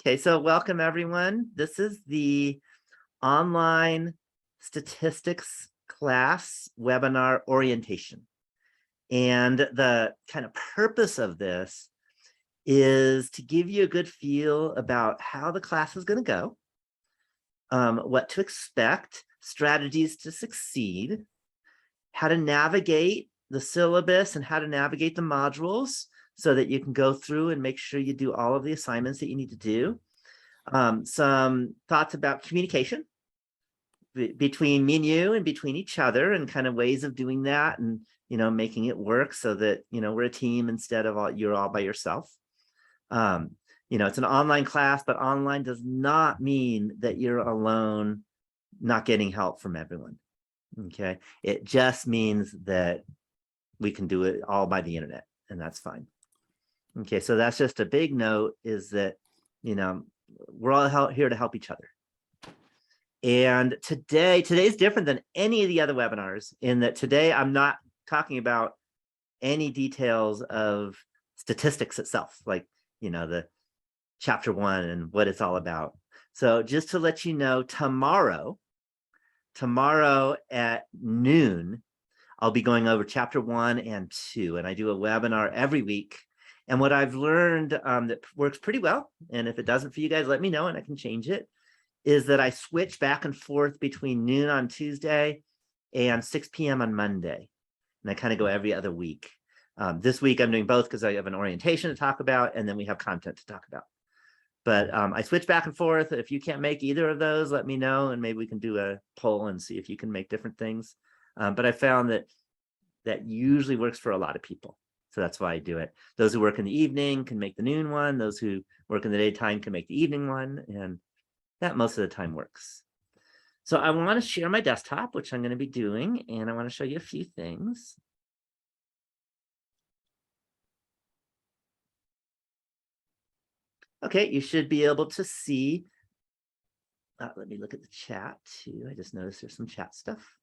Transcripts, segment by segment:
Okay, so welcome everyone. This is the online statistics class webinar orientation. And the kind of purpose of this is to give you a good feel about how the class is going to go, what to expect, strategies to succeed, how to navigate the syllabus and how to navigate the modules so that you can go through and make sure you do all of the assignments that you need to do. Some thoughts about communication between me and you and between each other and kind of ways of doing that and, making it work so that, we're a team instead of you're all by yourself. It's an online class, but online does not mean that you're alone, not getting help from everyone. Okay. It just means that we can do it all by the internet, and that's fine. Okay. So that's just a big note, is that, we're all here to help each other. And today's different than any of the other webinars in that today I'm not talking about any details of statistics itself, like, the chapter 1 and what it's all about. So just to let you know, tomorrow at noon, I'll be going over chapter 1 and 2, and I do a webinar every week. And what I've learned that works pretty well, and if it doesn't for you guys, let me know and I can change it, is that I switch back and forth between noon on Tuesday and 6 p.m. on Monday. And I kind of go every other week. This week I'm doing both because I have an orientation to talk about, and then we have content to talk about. But I switch back and forth. If you can't make either of those, let me know, and maybe we can do a poll and see if you can make different things. But I found that usually works for a lot of people. So that's why I do it. Those who work in the evening can make the noon one. Those who work in the daytime can make the evening one. And that most of the time works. So I want to share my desktop, which I'm going to be doing, and I want to show you a few things. Okay, you should be able to see. Let me look at the chat too. I just noticed there's some chat stuff.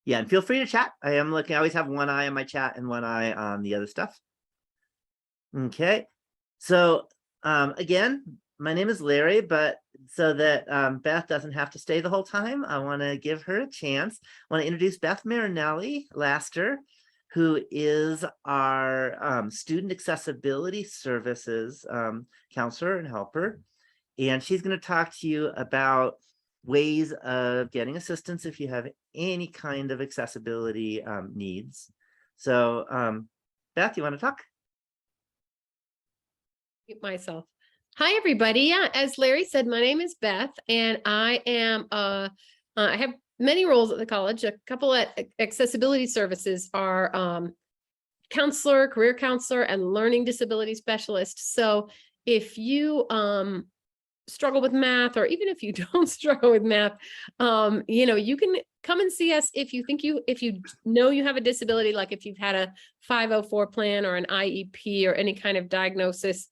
Yeah, and feel free to chat. I am looking. I always have one eye on my chat and one eye on the other stuff. Okay, so again, my name is Larry, but so that Beth doesn't have to stay the whole time, I want to give her a chance. I want to introduce Beth Marinelli Laster, who is our Student Accessibility Services counselor and helper. And she's going to talk to you about ways of getting assistance if you have any kind of accessibility needs. So Beth, you want to talk? Myself. Hi, everybody. Yeah, as Larry said, my name is Beth, and I am I have many roles at the college. A couple of accessibility services are counselor, career counselor, and learning disability specialist. So if you struggle with math, or even if you don't struggle with math, you can come and see us if you know you have a disability, like if you've had a 504 plan or an IEP or any kind of diagnosis,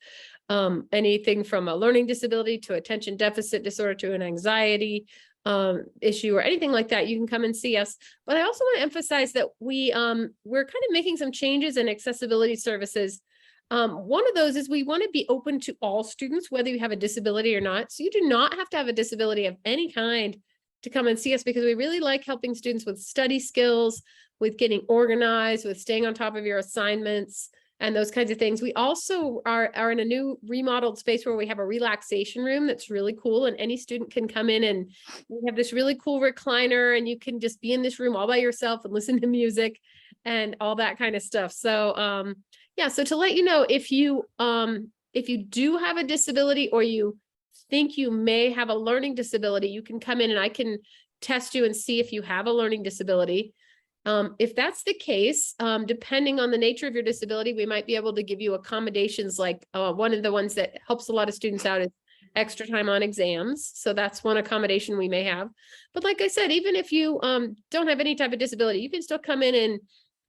anything from a learning disability to attention deficit disorder to an anxiety issue or anything like that, you can come and see us. But I also want to emphasize that we're kind of making some changes in accessibility services. One of those is we want to be open to all students, whether you have a disability or not. So you do not have to have a disability of any kind to come and see us, because we really like helping students with study skills, with getting organized, with staying on top of your assignments and those kinds of things. We also are in a new remodeled space where we have a relaxation room that's really cool, and any student can come in, and we have this really cool recliner, and you can just be in this room all by yourself and listen to music and all that kind of stuff. So yeah, so to let you know, if you do have a disability, or you think you may have a learning disability, you can come in and I can test you and see if you have a learning disability. If that's the case, depending on the nature of your disability, we might be able to give you accommodations. Like one of the ones that helps a lot of students out is extra time on exams. So that's one accommodation we may have. But like I said, even if you don't have any type of disability, you can still come in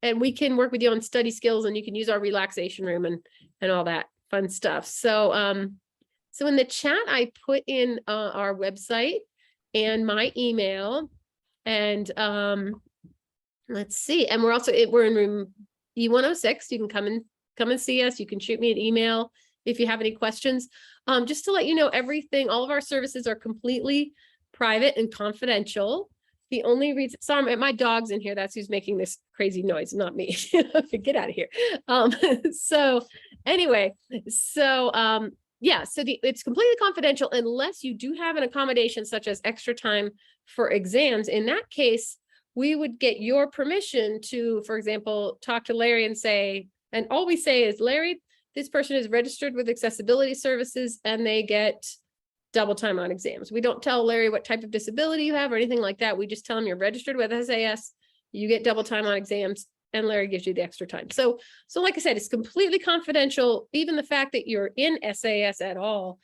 and we can work with you on study skills, and you can use our relaxation room and all that fun stuff. So so in the chat, I put in our website and my email, and let's see. And we're in room E106. You can come and see us. You can shoot me an email if you have any questions. Just to let you know, everything, all of our services are completely private and confidential. The only reason, sorry, my dog's in here. That's who's making this crazy noise, not me. Get out of here. So anyway, so yeah, so it's completely confidential unless you do have an accommodation such as extra time for exams. In that case, we would get your permission to, for example, talk to Larry and say, and all we say is, Larry, this person is registered with accessibility services and they get double time on exams. We don't tell Larry what type of disability you have or anything like that. We just tell him you're registered with SAS, you get double time on exams, and Larry gives you the extra time. So like I said, it's completely confidential. Even the fact that you're in SAS at all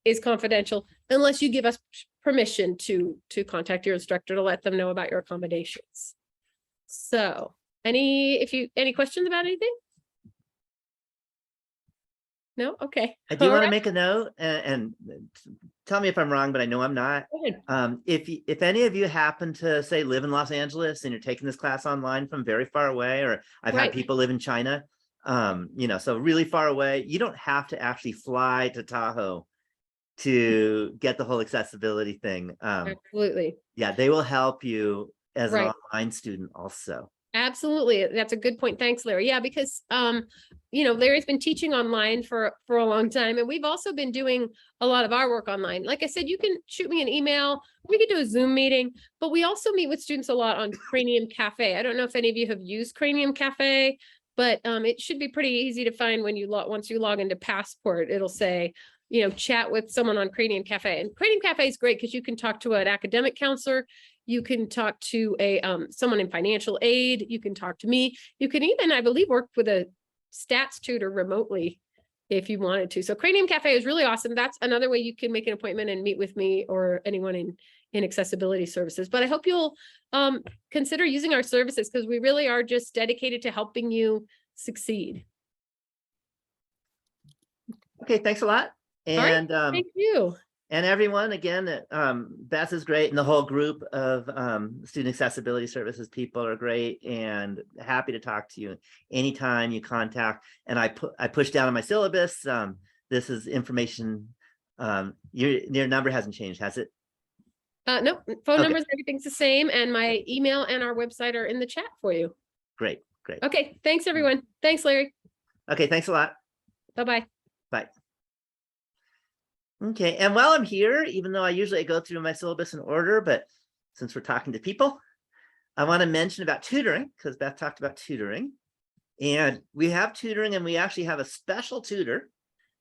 is confidential unless you give us permission to contact your instructor to let them know about your accommodations. So any questions about anything? No? Okay. I do All want to right. make a note and tell me if I'm wrong, but I know I'm not. Go ahead. If any of you happen to say live in Los Angeles and you're taking this class online from very far away, or I've Right. had people live in China, so really far away, you don't have to actually fly to Tahoe to get the whole accessibility thing. Absolutely. Yeah, they will help you as an Right. online student also. Absolutely. That's a good point. Thanks, Larry. Yeah, because Larry's been teaching online for a long time, and we've also been doing a lot of our work online. Like I said, you can shoot me an email, we could do a Zoom meeting, but we also meet with students a lot on Cranium Cafe. I don't know if any of you have used Cranium Cafe, but it should be pretty easy to find when once you log into Passport, it'll say, chat with someone on Cranium Cafe. And Cranium Cafe is great because you can talk to an academic counselor. You can talk to someone in financial aid. You can talk to me. You can even, I believe, work with a stats tutor remotely if you wanted to. So Cranium Cafe is really awesome. That's another way you can make an appointment and meet with me or anyone in accessibility services. But I hope you'll consider using our services because we really are just dedicated to helping you succeed. Okay, thanks a lot. All right, And thank you. and everyone, again, Beth is great, and the whole group of student accessibility services people are great and happy to talk to you anytime you contact. And I push down on my syllabus. This is information. Your number hasn't changed, has it? No, phone Okay. numbers, everything's the same, and my email and our website are in the chat for you. Great. Okay, thanks, everyone. Thanks, Larry. Okay, thanks a lot. Bye-bye. Bye. Okay, and while I'm here, even though I usually go through my syllabus in order, but since we're talking to people, I want to mention about tutoring, because Beth talked about tutoring. And we have tutoring, and we actually have a special tutor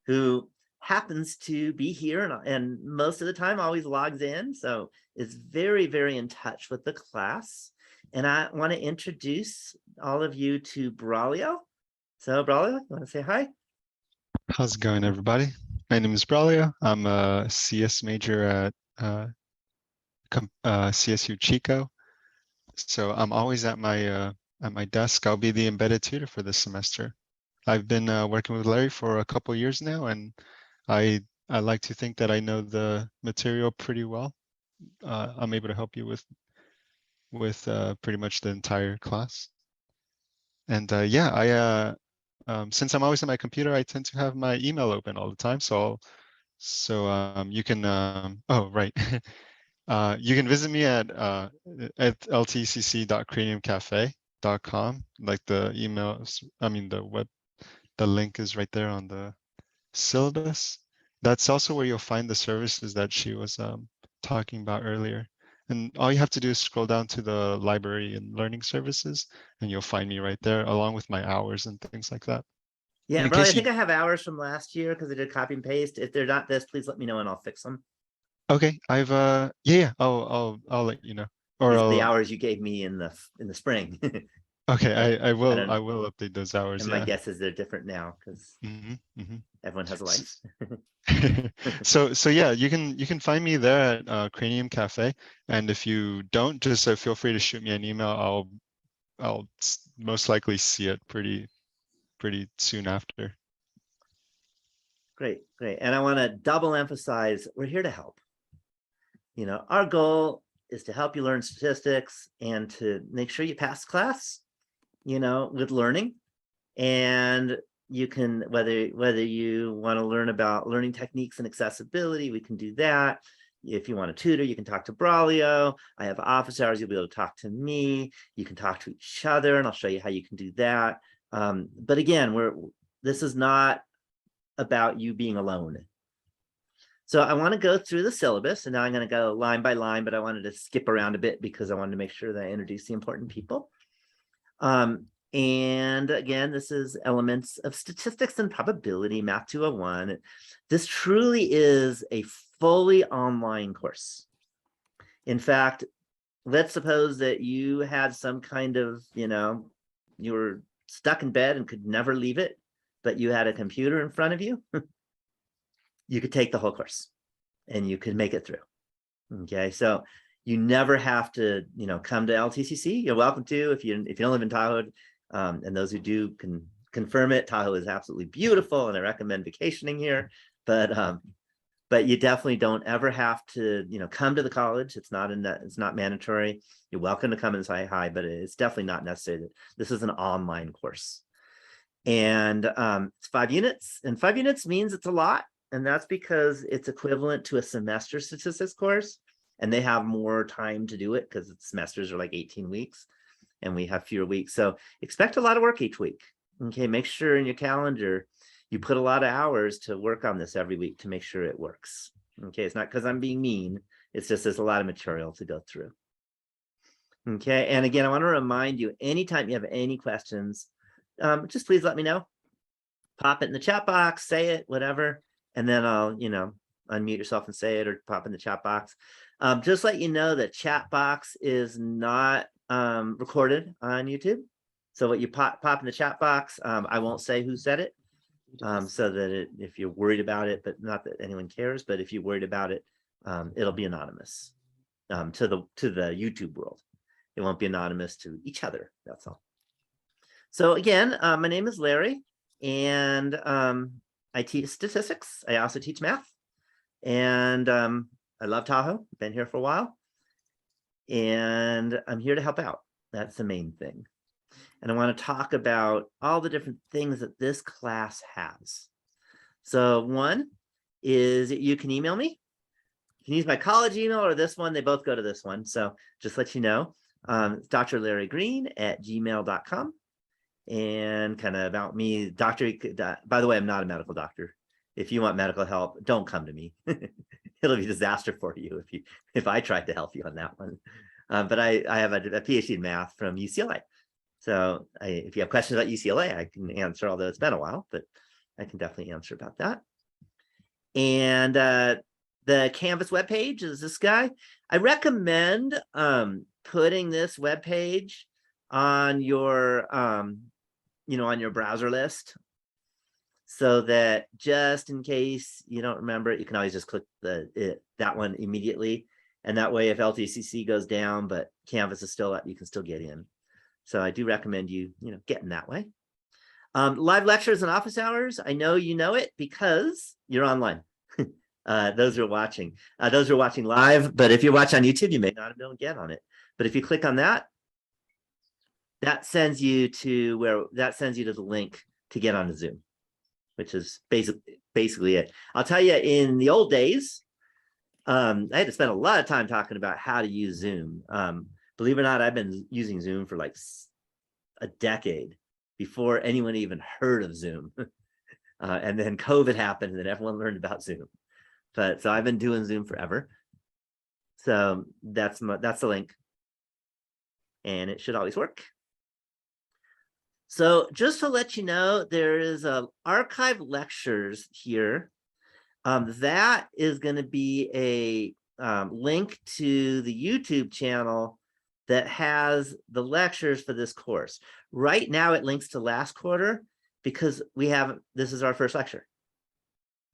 who happens to be here and most of the time always logs in. So is very, very in touch with the class. And I want to introduce all of you to Braulio. So Braulio, you want to say hi? How's it going, everybody? My name is Braulio. I'm a CS major at CSU Chico. So I'm always at my desk. I'll be the embedded tutor for this semester. I've been working with Larry for a couple years now, and I like to think that I know the material pretty well. I'm able to help you with pretty much the entire class. And yeah, since I'm always on my computer, I tend to have my email open all the time. So you can oh right. You can visit me at ltcc.craniumcafe.com. Like the emails, the link is right there on the syllabus. That's also where you'll find the services that she was talking about earlier. And all you have to do is scroll down to the library and learning services, and you'll find me right there, along with my hours and things like that. Yeah, In Braulio, I case think I have hours from last year because I did copy and paste. If they're not this, please let me know and I'll fix them. Okay, I've yeah, I'll let you know. Or These are the I'll, hours you gave me in the spring. okay, I will don't- update those hours. And Yeah. my guess is they're different now because Mm-hmm. everyone has a life. So yeah, you can find me there at Cranium Cafe, and if you don't, just feel free to shoot me an email. I'll most likely see it pretty soon after. Great. And I want to double emphasize, we're here to help. Our goal is to help you learn statistics and to make sure you pass class, with learning. And you can, whether you want to learn about learning techniques and accessibility, we can do that. If you want a tutor, you can talk to Braulio. I have office hours, you'll be able to talk to me. You can talk to each other, and I'll show you how you can do that. But again, this is not about you being alone. So I want to go through the syllabus, and now I'm going to go line by line, but I wanted to skip around a bit because I wanted to make sure that I introduce the important people. And again, this is Elements of Statistics and Probability, Math 201. This truly is a fully online course. In fact, let's suppose that you had some kind of, you were stuck in bed and could never leave it, but you had a computer in front of you. You could take the whole course and you could make it through. Okay, so you never have to, come to LTCC. You're welcome to if you don't live in Tahoe. And those who do can confirm it. Tahoe is absolutely beautiful, and I recommend vacationing here. But you definitely don't ever have to, come to the college. It's not mandatory. You're welcome to come and say hi, but it's definitely not necessary. This is an online course, and it's 5 units, and 5 units means it's a lot, and that's because it's equivalent to a semester statistics course, and they have more time to do it because semesters are like 18 weeks. And we have fewer weeks. So expect a lot of work each week. Okay, make sure in your calendar, you put a lot of hours to work on this every week to make sure it works. Okay, it's not because I'm being mean. It's just there's a lot of material to go through. Okay, and again, I want to remind you, anytime you have any questions, just please let me know. Pop it in the chat box, say it, whatever. And then I'll, unmute yourself and say it, or pop in the chat box. Just let you know that chat box is not recorded on YouTube. So what you pop in the chat box, I won't say who said it, so that if you're worried about it, but not that anyone cares, but if you're worried about it, it'll be anonymous to the YouTube world. It won't be anonymous to each other. That's all. So again, my name is Larry, and I teach statistics. I also teach math, and I love Tahoe. Been here for a while. And I'm here to help out. That's the main thing. And I want to talk about all the different things that this class has. So one is you can email me. You can use my college email or this one. They both go to this one. So just let you know, it's drlarrygreen@gmail.com. And kind of about me, by the way, I'm not a medical doctor. If you want medical help, don't come to me. It'll be a disaster for you if I tried to help you on that one. But I have a PhD in math from UCLA. So if you have questions about UCLA, I can answer, although it's been a while, but I can definitely answer about that. And the Canvas webpage is this guy. I recommend putting this webpage on your on your browser list, so that just in case you don't remember it, you can always just click that one immediately. And that way, if LTCC goes down, but Canvas is still up, you can still get in. So I do recommend you, getting that way. Live lectures and office hours. I know you know it because you're online. Those are watching live, but if you watch on YouTube, you may not be able to get on it. But if you click on that, that sends you to the link to get on Zoom, which is basically it. I'll tell you, in the old days, I had to spend a lot of time talking about how to use Zoom. Believe it or not, I've been using Zoom for like a decade before anyone even heard of Zoom. And then COVID happened, and then everyone learned about Zoom. So I've been doing Zoom forever. So that's the link, and it should always work. So just to let you know, there is a archive lectures here. That is going to be a link to the YouTube channel that has the lectures for this course. Right now it links to last quarter because this is our first lecture.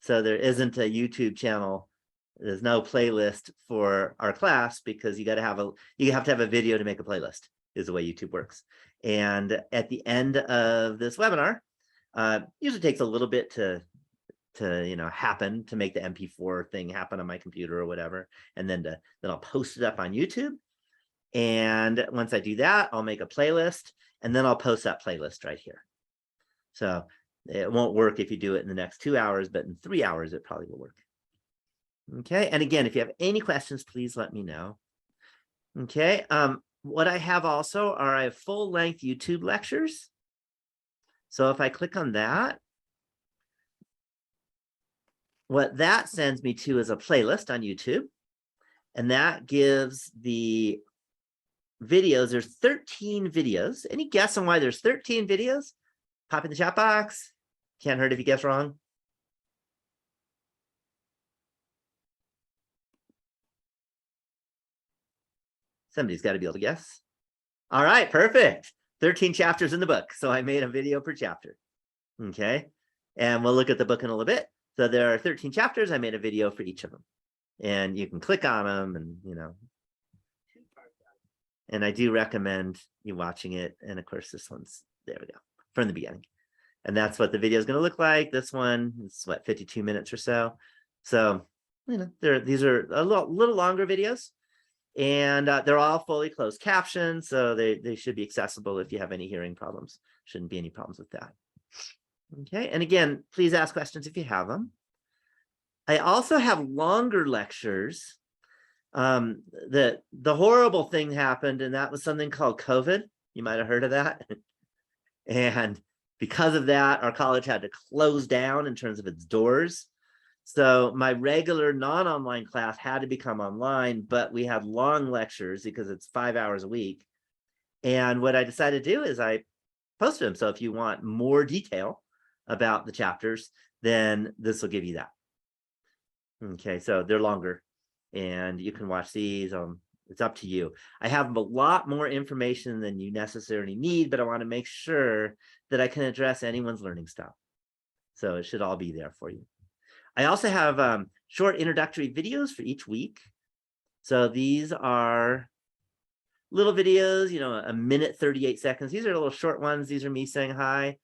So there isn't a YouTube channel. There's no playlist for our class because you have to have a video to make a playlist, is the way YouTube works. And at the end of this webinar, usually takes a little bit to happen, to make the MP4 thing happen on my computer or whatever. And then I'll post it up on YouTube. And once I do that, I'll make a playlist, and then I'll post that playlist right here. So It won't work if you do it in the next 2 hours, but in 3 hours, it probably will work. Okay, and again, if you have any questions, please let me know. Okay, what I have also are I have full-length YouTube lectures. So if I click on that, what that sends me to is a playlist on YouTube. And that gives the videos, there's 13 videos. Any guess on why there's 13 videos? Pop in the chat box. Can't hurt if you guess wrong. Somebody's got to be able to guess. All right, perfect. 13 chapters in the book. So I made a video per chapter. Okay. And we'll look at the book in a little bit. So there are 13 chapters. I made a video for each of them. And you can click on them and, you know. And I do recommend you watching it. And of course, this one's, there we go, from the beginning. And that's what the video is going to look like. This one is what, 52 minutes or so. So, you know, these are a little longer videos. And they're all fully closed captioned, so they should be accessible if you have any hearing problems. Shouldn't be any problems with that. Okay, and again, please ask questions if you have them. I also have longer lectures. The horrible thing happened, and that was something called COVID. You might have heard of that. And because of that, our college had to close down in terms of its doors. So my regular non-online class had to become online, but we had long lectures because it's 5 hours a week. And what I decided to do is I posted them. So if you want more detail about the chapters, then this will give you that. Okay, so they're longer and you can watch these. It's up to you. I have a lot more information than you necessarily need, but I want to make sure that I can address anyone's learning style. So it should all be there for you. I also have short introductory videos for each week. So these are little videos, you know, a minute, 38 seconds. These are little short ones. These are me saying hi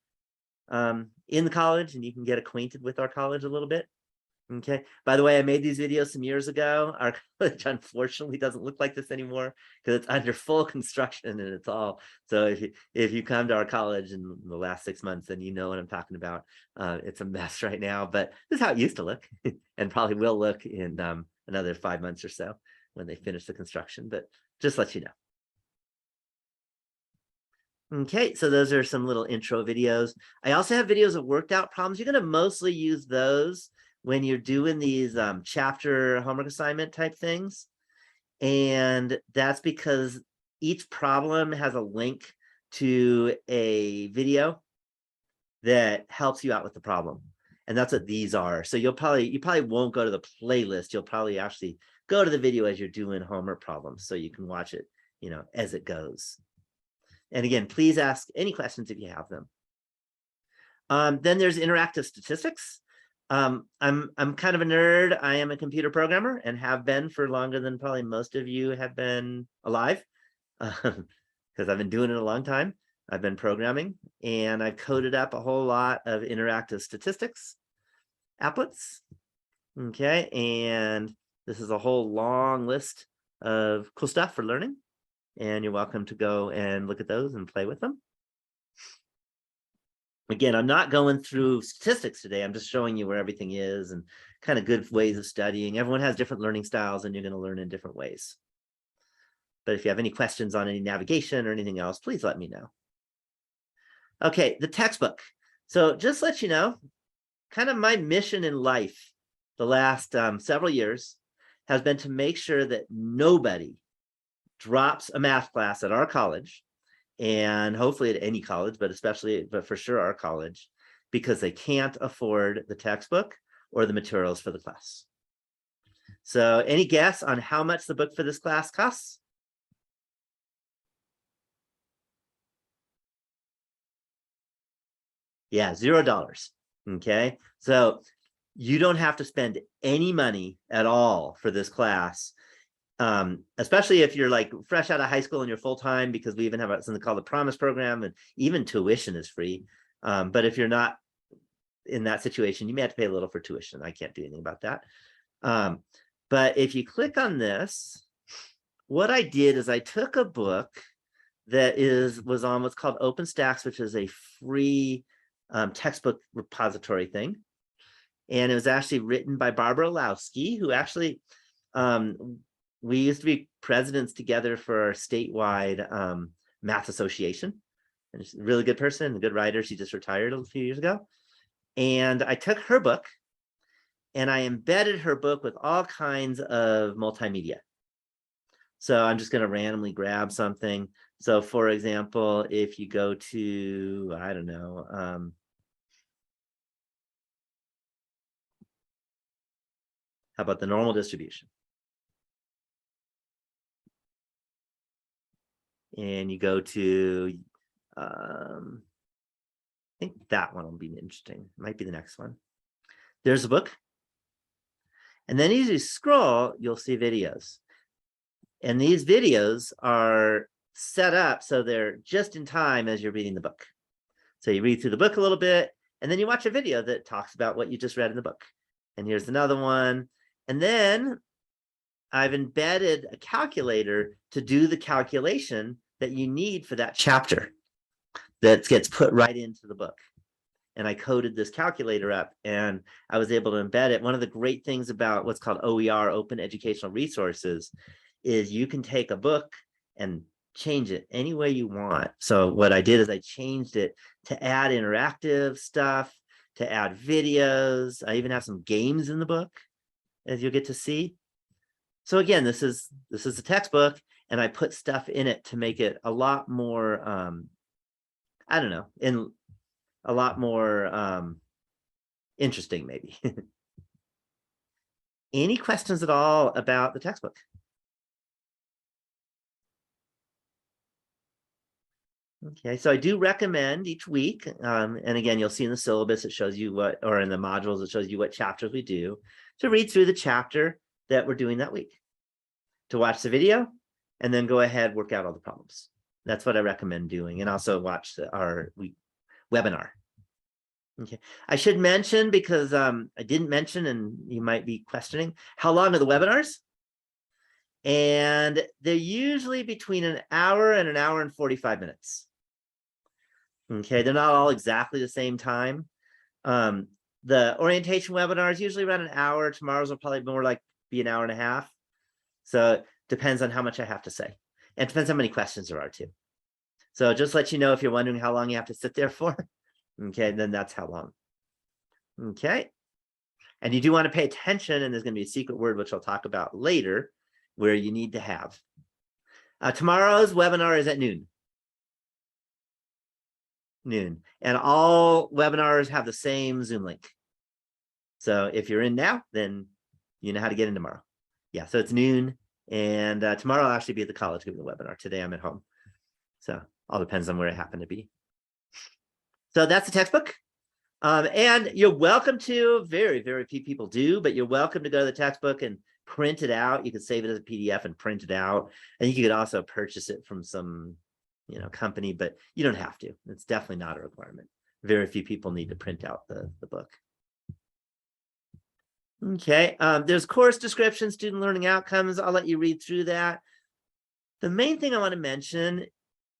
in the college, and you can get acquainted with our college a little bit. Okay. By the way, I made these videos some years ago. Our college unfortunately doesn't look like this anymore because it's under full construction and it's all. So if you come to our college in the last 6 months, then you know what I'm talking about. It's a mess right now, but this is how it used to look and probably will look in another 5 months or so when they finish the construction, but just let you know. Okay, so those are some little intro videos. I also have videos of worked out problems. You're going to mostly use those when you're doing these chapter homework assignment type things. And that's because each problem has a link to a video that helps you out with the problem. And that's what these are. So you probably won't go to the playlist. You'll probably actually go to the video as you're doing homework problems so you can watch it, you know, as it goes. And again, please ask any questions if you have them. Then there's interactive statistics. I'm kind of a nerd. I am a computer programmer and have been for longer than probably most of you have been alive because I've been doing it a long time. I've been programming and I've coded up a whole lot of interactive statistics applets. Okay, and this is a whole long list of cool stuff for learning. And you're welcome to go and look at those and play with them. Again, I'm not going through statistics today. I'm just showing you where everything is and kind of good ways of studying. Everyone has different learning styles and you're going to learn in different ways. But if you have any questions on any navigation or anything else, please let me know. Okay, the textbook. So just let you know, kind of my mission in life the last several years has been to make sure that nobody drops a math class at our college, and hopefully at any college, but for sure our college, because they can't afford the textbook or the materials for the class. So any guess on how much the book for this class costs? Yeah, $0. Okay, so you don't have to spend any money at all for this class. Especially if you're like fresh out of high school and you're full-time, because we even have something called the Promise Program, and even tuition is free. But if you're not in that situation, you may have to pay a little for tuition. I can't do anything about that. But if you click on this, what I did is I took a book that was on what's called OpenStax, which is a free textbook repository thing. And it was actually written by Barbara Lowski, who actually, we used to be presidents together for our statewide math association. And she's a really good person, a good writer. She just retired a few years ago. And I took her book and I embedded her book with all kinds of multimedia. So I'm just going to randomly grab something. So for example, if you go to, I don't know, how about the normal distribution? And you go to, I think that one will be interesting. Might be the next one. There's a book. And then as you scroll, you'll see videos. And these videos are set up so they're just in time as you're reading the book. So you read through the book a little bit, and then you watch a video that talks about what you just read in the book. And here's another one. And then I've embedded a calculator to do the calculation that you need for that chapter that gets put right into the book. And I coded this calculator up and I was able to embed it. One of the great things about what's called OER, Open Educational Resources, is you can take a book and change it any way you want. So what I did is I changed it to add interactive stuff, to add videos. I even have some games in the book, as you'll get to see. So again, this is a textbook, and I put stuff in it to make it a lot more, I don't know, in a lot more interesting, maybe. Any questions at all about the textbook? Okay, so I do recommend each week, and again, you'll see in the syllabus, it shows you what, or in the modules, it shows you what chapters we do, to read through the chapter that we're doing that week, to watch the video, and then go ahead, work out all the problems. That's what I recommend doing, and also watch our webinar. Okay, I should mention, because I didn't mention, and you might be questioning, how long are the webinars? And they're usually between an hour and 45 minutes. Okay, they're not all exactly the same time. The orientation webinars usually run an hour. Tomorrow's will probably more like be an hour and a half. So it depends on how much I have to say. And it depends how many questions there are too. So just let you know if you're wondering how long you have to sit there for. Okay, then that's how long. Okay. And you do want to pay attention, and there's going to be a secret word, which I'll talk about later, where you need to have. Tomorrow's webinar is at noon. And all webinars have the same Zoom link. So if you're in now, then you know how to get in tomorrow. Yeah, so it's noon, and tomorrow I'll actually be at the college giving the webinar. Today I'm at home. So all depends on where I happen to be. So that's the textbook. And you're welcome to, very, very few people do, but you're welcome to go to the textbook and print it out. You can save it as a PDF and print it out. And you could also purchase it from some, company, but you don't have to. It's definitely not a requirement. Very few people need to print out the book. Okay, there's course description, student learning outcomes. I'll let you read through that. The main thing I want to mention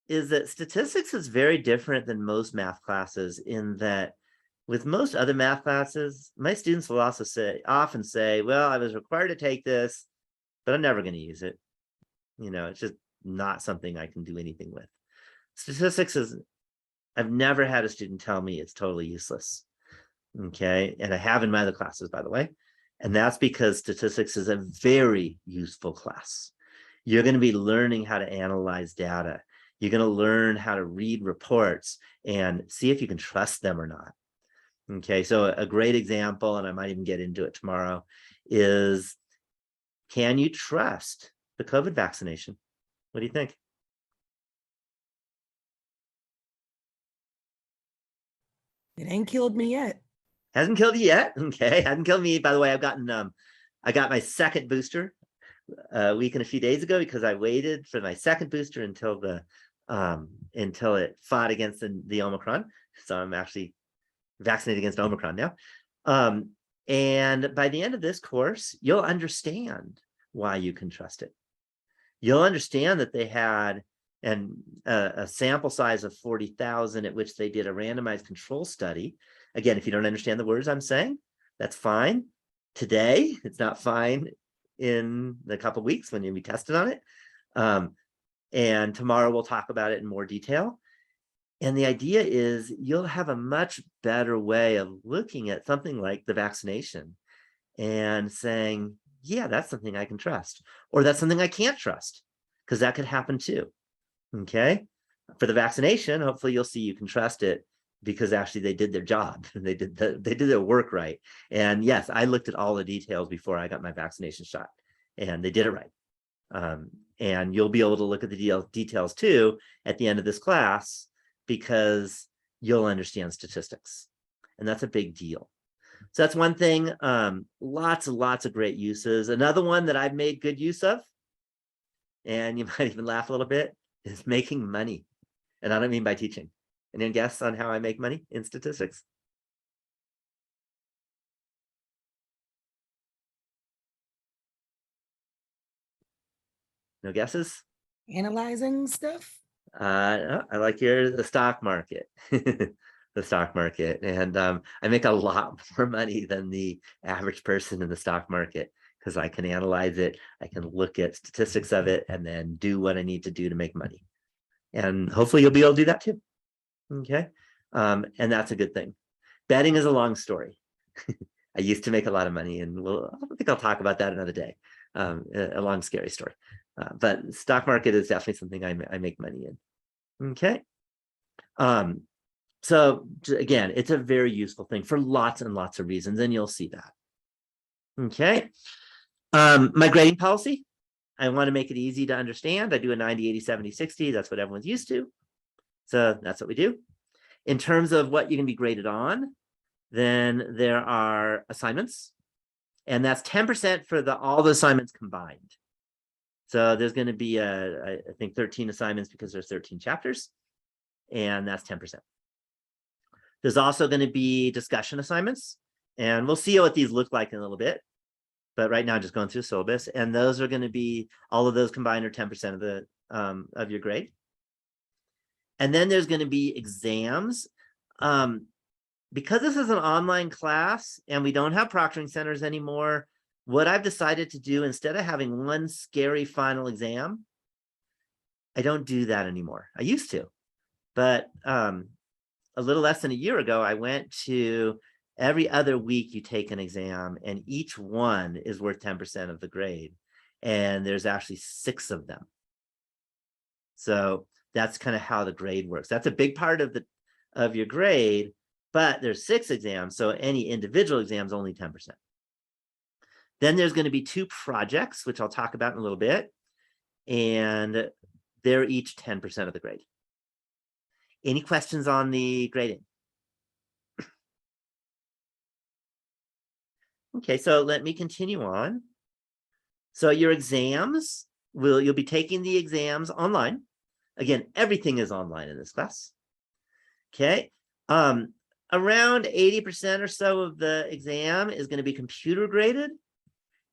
is that statistics is very different than most math classes, in that with most other math classes, my students will also often say, well, I was required to take this, but I'm never going to use it. It's just not something I can do anything with. Statistics is, I've never had a student tell me it's totally useless. Okay, and I have in my other classes, by the way. And that's because statistics is a very useful class. You're going to be learning how to analyze data. You're going to learn how to read reports and see if you can trust them or not. Okay, so a great example, and I might even get into it tomorrow, is, can you trust the COVID vaccination? What do you think? It ain't killed me yet. Hasn't killed you yet. Okay, hasn't killed me. By the way, I got my second booster a week and a few days ago, because I waited for my second booster until it fought against the Omicron. So I'm actually vaccinated against Omicron now. And by the end of this course, you'll understand why you can trust it. You'll understand that they had and a sample size of 40,000 at which they did a randomized control study. Again, if you don't understand the words I'm saying, that's fine. Today, it's not fine in a couple of weeks when you'll be tested on it. And tomorrow we'll talk about it in more detail. And the idea is you'll have a much better way of looking at something like the vaccination and saying, yeah, that's something I can trust, or that's something I can't trust, because that could happen too. Okay. For the vaccination, hopefully you'll see you can trust it because actually they did their job. They did their work right. And yes, I looked at all the details before I got my vaccination shot, and they did it right. And you'll be able to look at the details too at the end of this class, because you'll understand statistics. And that's a big deal. So that's one thing. Lots and lots of great uses. Another one that I've made good use of, and you might even laugh a little bit, is making money. And I don't mean by teaching. Any guess on how I make money in statistics? No guesses? Analyzing stuff. I like the stock market. The stock market. And I make a lot more money than the average person in the stock market, because I can analyze it, I can look at statistics of it, and then do what I need to do to make money. And hopefully you'll be able to do that too. Okay. And that's a good thing. Betting is a long story. I used to make a lot of money, and I think I'll talk about that another day. A long, scary story. But stock market is definitely something I make money in. Okay. So again, it's a very useful thing for lots and lots of reasons, and you'll see that. Okay. My grading policy, I want to make it easy to understand. I do a 90, 80, 70, 60. That's what everyone's used to. So that's what we do. In terms of what you can be graded on, then there are assignments, and that's 10% for all the assignments combined. So there's going to be, I think, 13 assignments because there's 13 chapters, and that's 10%. There's also going to be discussion assignments, and we'll see what these look like in a little bit. But right now, just going through the syllabus, and those are going to be, all of those combined are 10% of your grade. And then there's going to be exams. Because this is an online class and we don't have proctoring centers anymore, what I've decided to do, instead of having one scary final exam, I don't do that anymore. I used to, but a little less than a year ago, I went to every other week you take an exam, and each one is worth 10% of the grade. And there's actually 6 of them. So that's kind of how the grade works. That's a big part of your grade, but there's 6 exams. So any individual exam is only 10%. Then there's going to be 2 projects, which I'll talk about in a little bit. And they're each 10% of the grade. Any questions on the grading? Okay, so let me continue on. So your exams, you'll be taking the exams online. Again, everything is online in this class. Okay. Around 80% or so of the exam is going to be computer graded,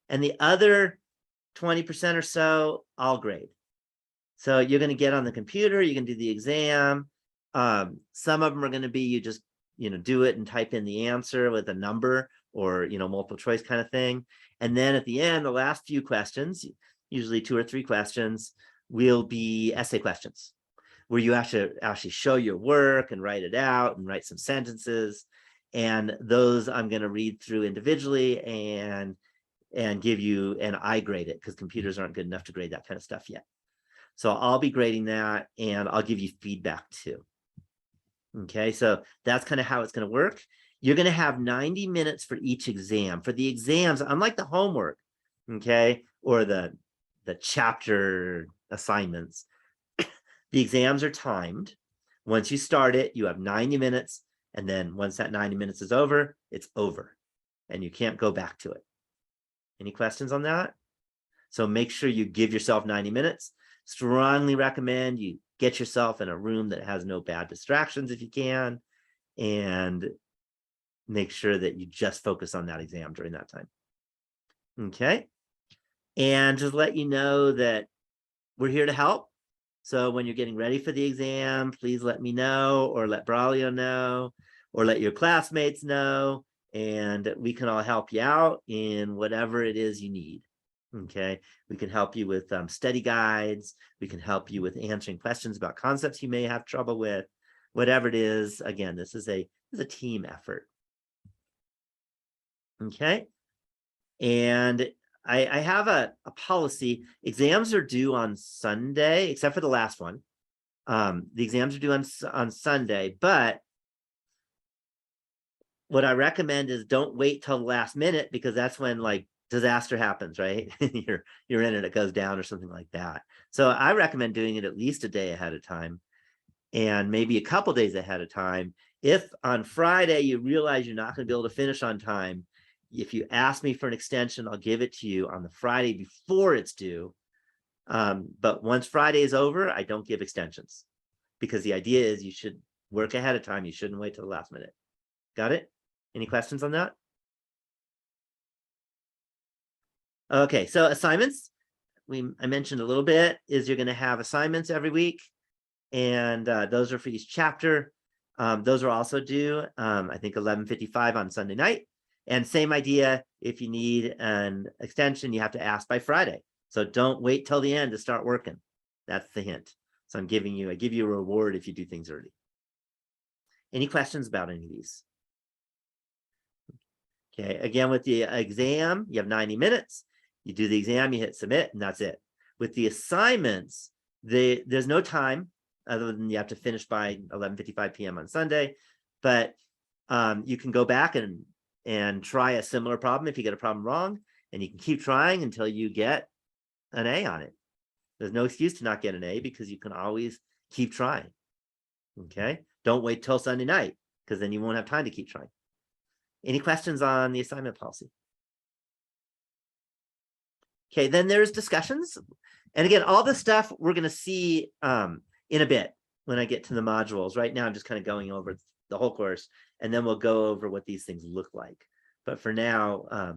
and the other 20% or so I'll grade. So you're going to get on the computer, you can do the exam. Some of them are going to be you just do it and type in the answer with a number, or multiple choice kind of thing. And then at the end, the last few questions, usually 2 or 3 questions, will be essay questions, where you actually show your work and write it out and write some sentences. And those I'm going to read through individually and give you, and I grade it, because computers aren't good enough to grade that kind of stuff yet. So I'll be grading that, and I'll give you feedback too. Okay, so that's kind of how it's going to work. You're going to have 90 minutes for each exam. For the exams, unlike the homework, okay, or the chapter assignments, the exams are timed. Once you start it, you have 90 minutes. And then once that 90 minutes is over, it's over. And you can't go back to it. Any questions on that? So make sure you give yourself 90 minutes. Strongly recommend you get yourself in a room that has no bad distractions if you can. And make sure that you just focus on that exam during that time. Okay. And just let you know that we're here to help. So when you're getting ready for the exam, please let me know, or let Braulio know, or let your classmates know, and we can all help you out in whatever it is you need. Okay, we can help you with study guides. We can help you with answering questions about concepts you may have trouble with. Whatever it is, again, this is a team effort. Okay, and I have a policy. Exams are due on Sunday, except for the last one. The exams are due on Sunday, but what I recommend is don't wait till the last minute, because that's when like disaster happens, right? Your internet goes down or something like that. So I recommend doing it at least a day ahead of time, and maybe a couple days ahead of time. If on Friday you realize you're not going to be able to finish on time, if you ask me for an extension, I'll give it to you on the Friday before it's due. But once Friday is over, I don't give extensions, because the idea is you should work ahead of time. You shouldn't wait till the last minute. Got it? Any questions on that? Okay, so assignments, I mentioned a little bit, is you're going to have assignments every week, and those are for each chapter. Those are also due, I think 11:55 on Sunday night. And same idea, if you need an extension, you have to ask by Friday. So don't wait till the end to start working. That's the hint. So I give you a reward if you do things early. Any questions about any of these? Okay, again, with the exam, you have 90 minutes. You do the exam, you hit submit, and that's it. With the assignments, there's no time other than you have to finish by 11:55 p.m. on Sunday. But you can go back and try a similar problem if you get a problem wrong, and you can keep trying until you get an A on it. There's no excuse to not get an A, because you can always keep trying. Okay, don't wait till Sunday night, because then you won't have time to keep trying. Any questions on the assignment policy? Okay, then there's discussions. And again, all this stuff we're going to see in a bit when I get to the modules. Right now, I'm just kind of going over the whole course, and then we'll go over what these things look like. But for now,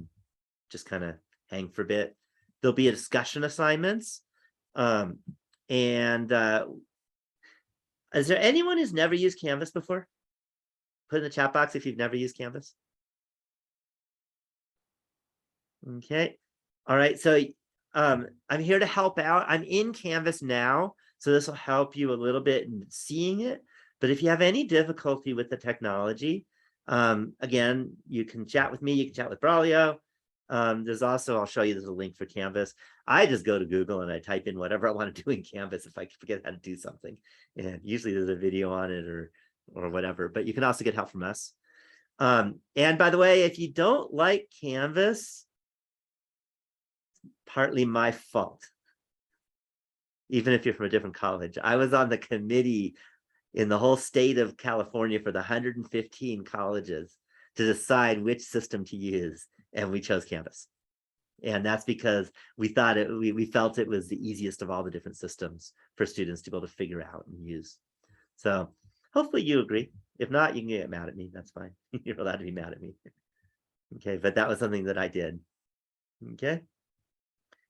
just kind of hang for a bit. There'll be a discussion assignments. And is there anyone who's never used Canvas before? Put in the chat box if you've never used Canvas. Okay. All right. So I'm here to help out. I'm in Canvas now, so this will help you a little bit in seeing it. But if you have any difficulty with the technology, again, you can chat with me. You can chat with Braulio. There's also, I'll show you, there's a link for Canvas. I just go to Google and I type in whatever I want to do in Canvas if I forget how to do something. And usually there's a video on it or whatever, but you can also get help from us. And by the way, if you don't like Canvas, partly my fault. Even if you're from a different college. I was on the committee in the whole state of California for the 115 colleges to decide which system to use, and we chose Canvas. And that's because we thought we felt it was the easiest of all the different systems for students to be able to figure out and use. So hopefully you agree. If not, you can get mad at me. That's fine. You're allowed to be mad at me. Okay, but that was something that I did. Okay.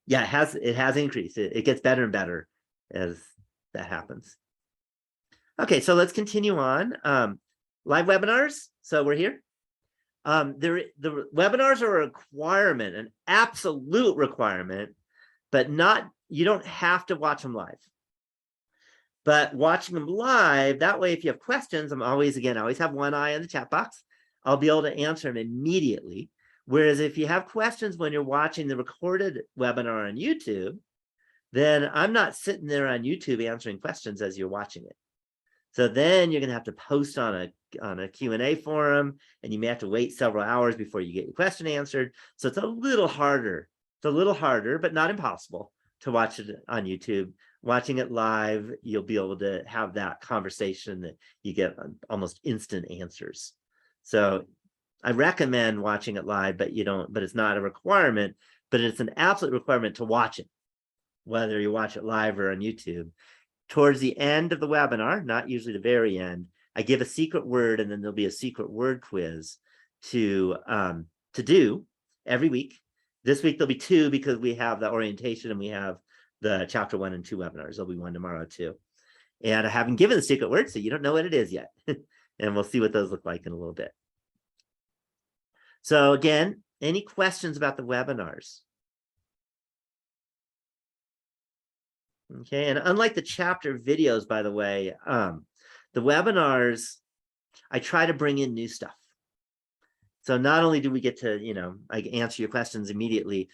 Yeah, it has increased. It gets better and better as that happens. Okay, so let's continue on. Live webinars. So we're here. The webinars are a requirement, an absolute requirement, but you don't have to watch them live. But watching them live, that way, if you have questions, I always have one eye on the chat box. I'll be able to answer them immediately. Whereas if you have questions when you're watching the recorded webinar on YouTube, then I'm not sitting there on YouTube answering questions as you're watching it. So then you're going to have to post on a Q&A forum, and you may have to wait several hours before you get your question answered. So it's a little harder. It's a little harder, but not impossible to watch it on YouTube. Watching it live, you'll be able to have that conversation that you get almost instant answers. So I recommend watching it live, but it's not a requirement, but it's an absolute requirement to watch it, whether you watch it live or on YouTube. Towards the end of the webinar, not usually the very end, I give a secret word, and then there'll be a secret word quiz to do every week. This week there'll be 2 because we have the orientation and we have the chapter 1 and 2 webinars. There'll be one tomorrow too. And I haven't given the secret word, so you don't know what it is yet. And we'll see what those look like in a little bit. So again, any questions about the webinars? Okay, and unlike the chapter videos, by the way, the webinars, I try to bring in new stuff. So not only do we get to, like answer your questions immediately,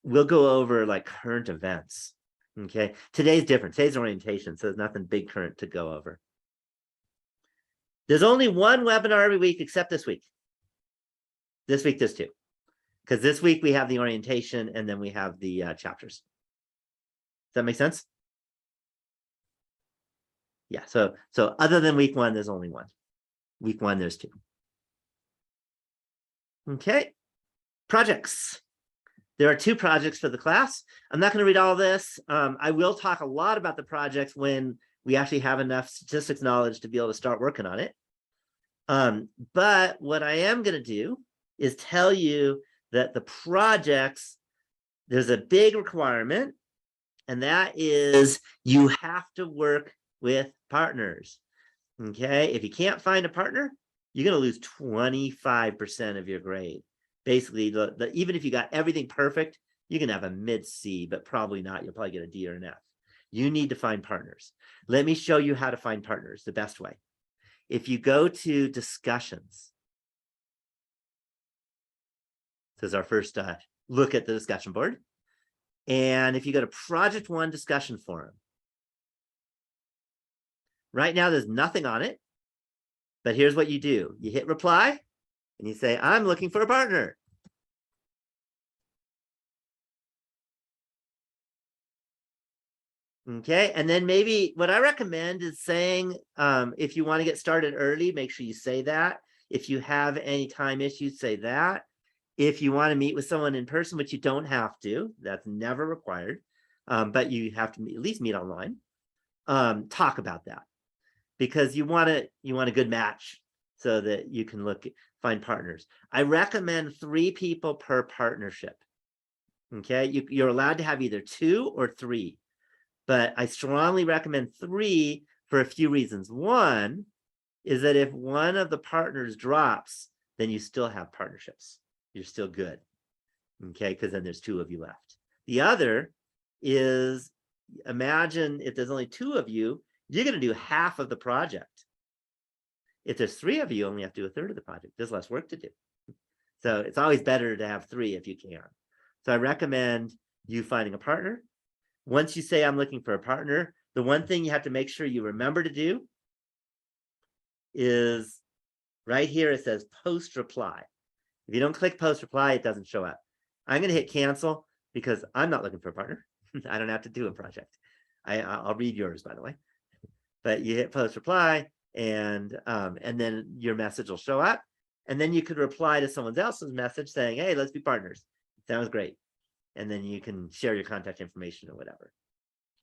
we'll go over like current events. Okay, today's different. Today's orientation, so there's nothing big current to go over. There's only one webinar every week except this week. This week, there's two. Because this week we have the orientation and then we have the chapters. Does that make sense? Yeah, so other than week 1, there's only one. Week 1, there's 2. Okay, projects. There are 2 projects for the class. I'm not going to read all this. I will talk a lot about the projects when we actually have enough statistics knowledge to be able to start working on it. But what I am going to do is tell you that the projects, there's a big requirement, and that is you have to work with partners. Okay, if you can't find a partner, you're going to lose 25% of your grade. Basically, even if you got everything perfect, you can have a mid-C, but probably not. You'll probably get a D or an F. You need to find partners. Let me show you how to find partners the best way. If you go to discussions, this is our first look at the discussion board. And if you go to Project 1 discussion forum, right now there's nothing on it, but here's what you do. You hit reply and you say, I'm looking for a partner. Okay, and then maybe what I recommend is saying, if you want to get started early, make sure you say that. If you have any time issues, say that. If you want to meet with someone in person, which you don't have to, that's never required, but you have to at least meet online, talk about that. Because you want a good match so that you can find partners. I recommend 3 people per partnership. Okay, you're allowed to have either 2 or 3. But I strongly recommend 3 for a few reasons. One is that if one of the partners drops, then you still have partnerships. You're still good. Okay, because then there's 2 of you left. The other is, imagine if there's only 2 of you, you're going to do half of the project. If there's 3 of you, you only have to do a third of the project. There's less work to do. So it's always better to have 3 if you can. So I recommend you finding a partner. Once you say, I'm looking for a partner, the one thing you have to make sure you remember to do is right here, it says post reply. If you don't click post reply, it doesn't show up. I'm going to hit cancel because I'm not looking for a partner. I don't have to do a project. I'll read yours, by the way. But you hit post reply and then your message will show up. And then you could reply to someone else's message saying, hey, let's be partners. Sounds great. And then you can share your contact information or whatever.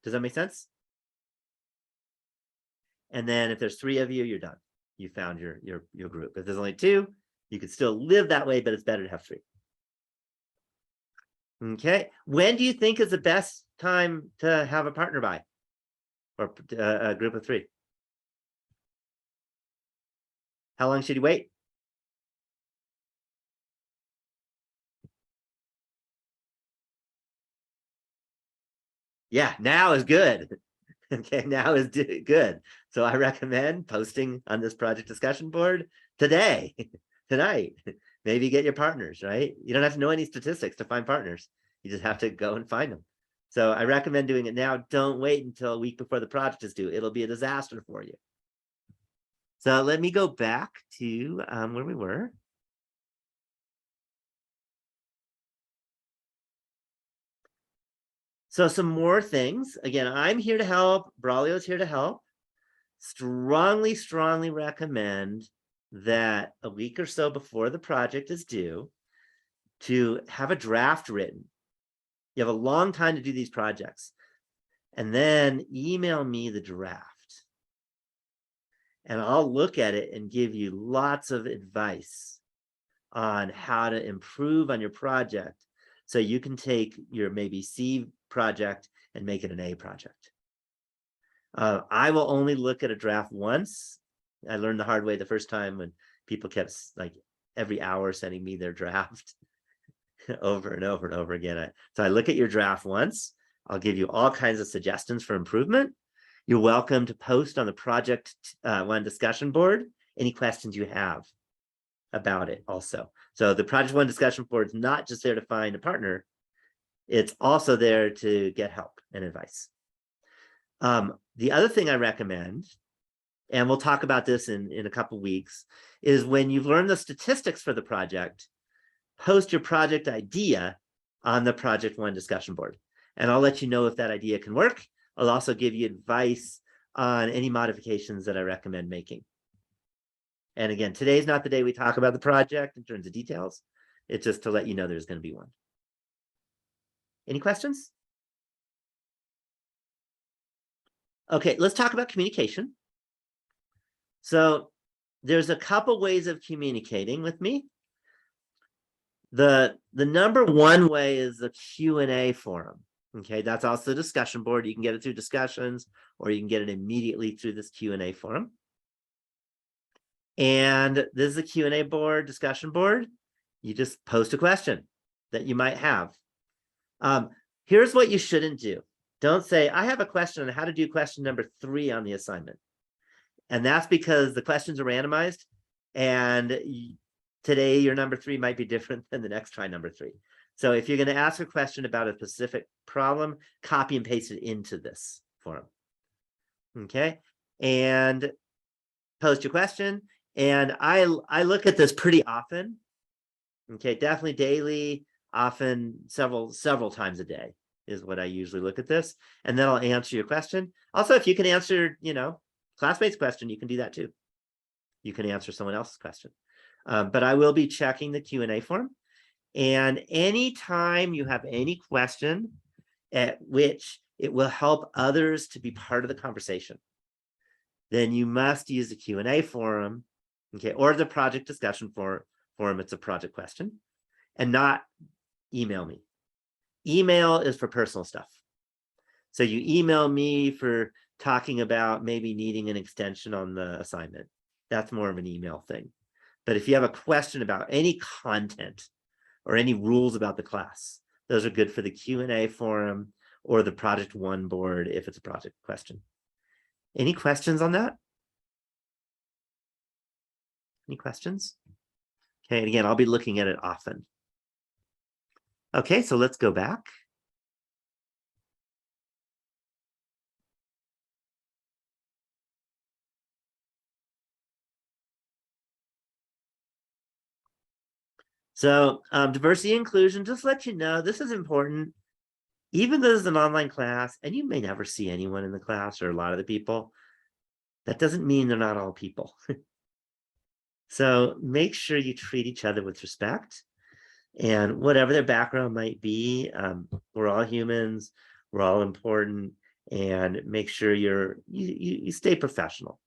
Does that make sense? And then if there's 3 of you, you're done. You found your group. If there's only 2, you could still live that way, but it's better to have 3. Okay. When do you think is the best time to have a partner by? Or a group of 3? How long should you wait? Yeah, now is good. Okay, now is good. So I recommend posting on this project discussion board today, tonight. Maybe get your partners, right? You don't have to know any statistics to find partners. You just have to go and find them. So I recommend doing it now. Don't wait until a week before the project is due. It'll be a disaster for you. So let me go back to where we were. So some more things. Again, I'm here to help. Braulio's here to help. Strongly, strongly recommend that a week or so before the project is due to have a draft written. You have a long time to do these projects. And then email me the draft. And I'll look at it and give you lots of advice on how to improve on your project so you can take your maybe C project and make it an A project. I will only look at a draft once. I learned the hard way the first time when people kept like every hour sending me their draft over and over and over again. So I look at your draft once. I'll give you all kinds of suggestions for improvement. You're welcome to post on the project one discussion board any questions you have about it also. So the project one discussion board is not just there to find a partner. It's also there to get help and advice. The other thing I recommend, and we'll talk about this in a couple weeks, is when you've learned the statistics for the project, post your project idea on the project one discussion board. And I'll let you know if that idea can work. I'll also give you advice on any modifications that I recommend making. And again, today's not the day we talk about the project in terms of details. It's just to let you know there's going to be one. Any questions? Okay, let's talk about communication. So there's a couple ways of communicating with me. The number one way is the Q&A forum. Okay, that's also a discussion board. You can get it through discussions, or you can get it immediately through this Q&A forum. And this is a Q&A board, discussion board. You just post a question that you might have. Here's what you shouldn't do. Don't say, I have a question on how to do question number 3 on the assignment. And that's because the questions are randomized, and today your number 3 might be different than the next try number 3. So if you're going to ask a question about a specific problem, copy and paste it into this forum. Okay, and post your question. And I look at this pretty often. Okay, definitely daily, often several times a day is what I usually look at this. And then I'll answer your question. Also, if you can answer, classmates' question, you can do that too. You can answer someone else's question. But I will be checking the Q&A form. And anytime you have any question at which it will help others to be part of the conversation, then you must use the Q&A forum, okay, or the project discussion forum. It's a project question, and not email me. Email is for personal stuff. So you email me for talking about maybe needing an extension on the assignment. That's more of an email thing. But if you have a question about any content or any rules about the class, those are good for the Q&A forum or the project one board if it's a project question. Any questions on that? Any questions? Okay, and again, I'll be looking at it often. Okay, so let's go back. So diversity inclusion, just let you know, this is important. Even though this is an online class, and you may never see anyone in the class or a lot of the people, that doesn't mean they're not all people. So make sure you treat each other with respect, and whatever their background might be, we're all humans, we're all important, and make sure you stay professional.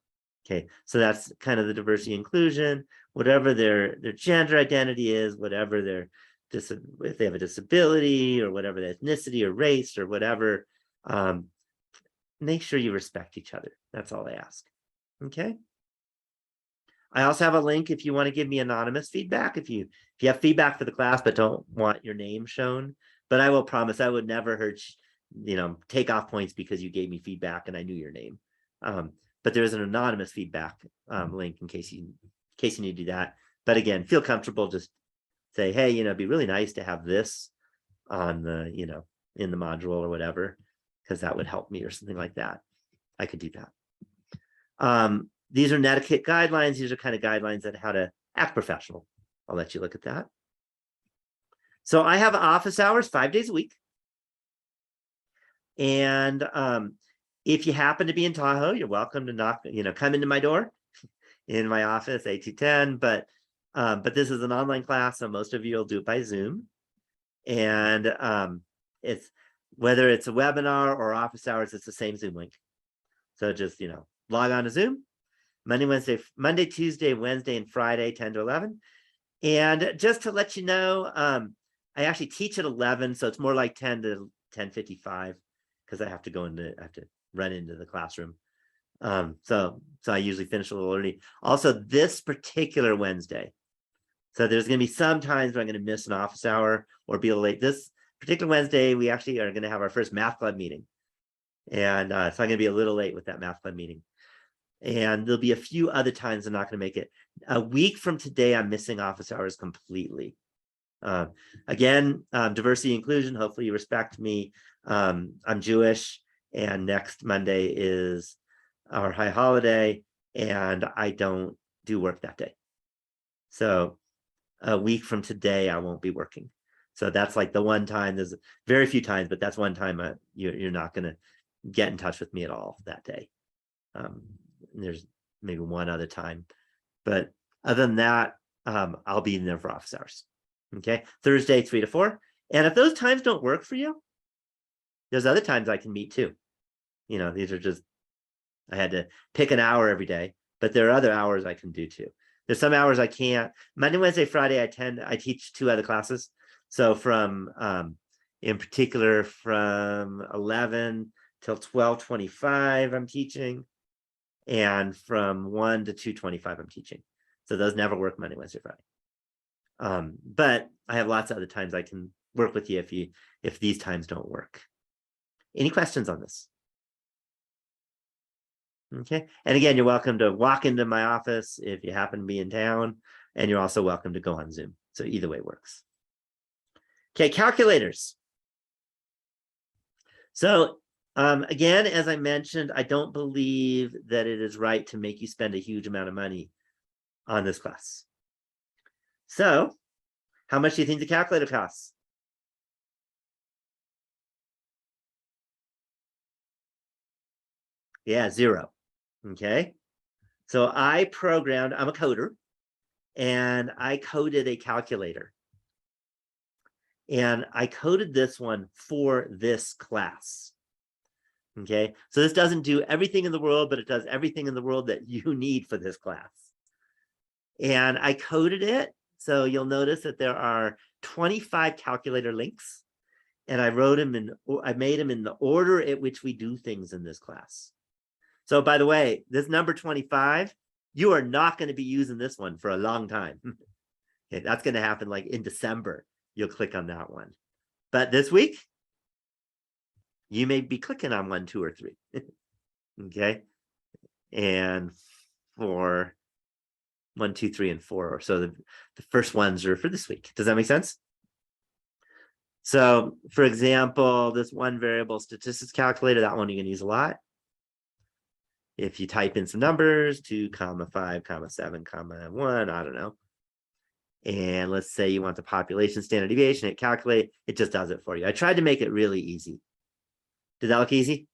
Okay, so that's kind of the diversity inclusion, whatever their gender identity is, whatever their if they have a disability or whatever their ethnicity or race or whatever, make sure you respect each other. That's all I ask. Okay. I also have a link if you want to give me anonymous feedback, if you have feedback for the class but don't want your name shown. But I will promise I would never hurt, take off points because you gave me feedback and I knew your name. But there is an anonymous feedback link in case you need to do that. But again, feel comfortable, just say, hey, it'd be really nice to have this on the, in the module or whatever, because that would help me or something like that. I could do that. These are Netiquette guidelines. These are kind of guidelines on how to act professional. I'll let you look at that. So I have office hours 5 days a week. And if you happen to be in Tahoe, you're welcome to knock, come into my door in my office, 8-10. But this is an online class, so most of you will do it by Zoom. And it's whether it's a webinar or office hours, it's the same Zoom link. So just, log on to Zoom. Monday, Tuesday, Wednesday, and Friday, 10 to 11. And just to let you know, I actually teach at 11, so it's more like 10 10:55 because I have to run into the classroom. So I usually finish a little early. Also, this particular Wednesday. So there's going to be some times where I'm going to miss an office hour or be a little late. This particular Wednesday, we actually are going to have our first math club meeting. And so I'm going to be a little late with that math club meeting. And there'll be a few other times I'm not going to make it. A week from today, I'm missing office hours completely. Again, diversity inclusion, hopefully you respect me. I'm Jewish, and next Monday is our high holiday, and I don't do work that day. So a week from today, I won't be working. So that's like the one time. There's very few times, but that's one time you're not going to get in touch with me at all that day. There's maybe one other time, but other than that, I'll be in there for office hours. Okay, Thursday 3 to 4. And if those times don't work for you, there's other times I can meet too. You know, these are just, I had to pick an hour every day, but there are other hours I can do too. There's some hours I can't. Monday, Wednesday, Friday, I teach 2 other classes. So from, in particular, from 11 till 12:25, I'm teaching. And from 1 to 2:25, I'm teaching. So those never work Monday, Wednesday, Friday. But I have lots of other times I can work with you if these times don't work. Any questions on this? Okay, and again, you're welcome to walk into my office if you happen to be in town, and you're also welcome to go on Zoom. So either way works. Okay, calculators. So again, as I mentioned, I don't believe that it is right to make you spend a huge amount of money on this class. So how much do you think the calculator costs? Yeah, 0. Okay. So I'm a coder, and I coded a calculator. And I coded this one for this class. Okay. So this doesn't do everything in the world, but it does everything in the world that you need for this class. And I coded it. So you'll notice that there are 25 calculator links. And I made them in the order at which we do things in this class. So by the way, this number 25, you are not going to be using this one for a long time. Okay, that's going to happen like in December. You'll click on that one. But this week, you may be clicking on 1, 2, or 3. Okay. And for 1, 2, 3, and 4. Or so the first ones are for this week. Does that make sense? So for example, this one variable statistics calculator, that one you're going to use a lot. If you type in some numbers, 2, 5, 7, 1, I don't know. And let's say you want the population standard deviation, it just does it for you. I tried to make it really easy. Did that look easy?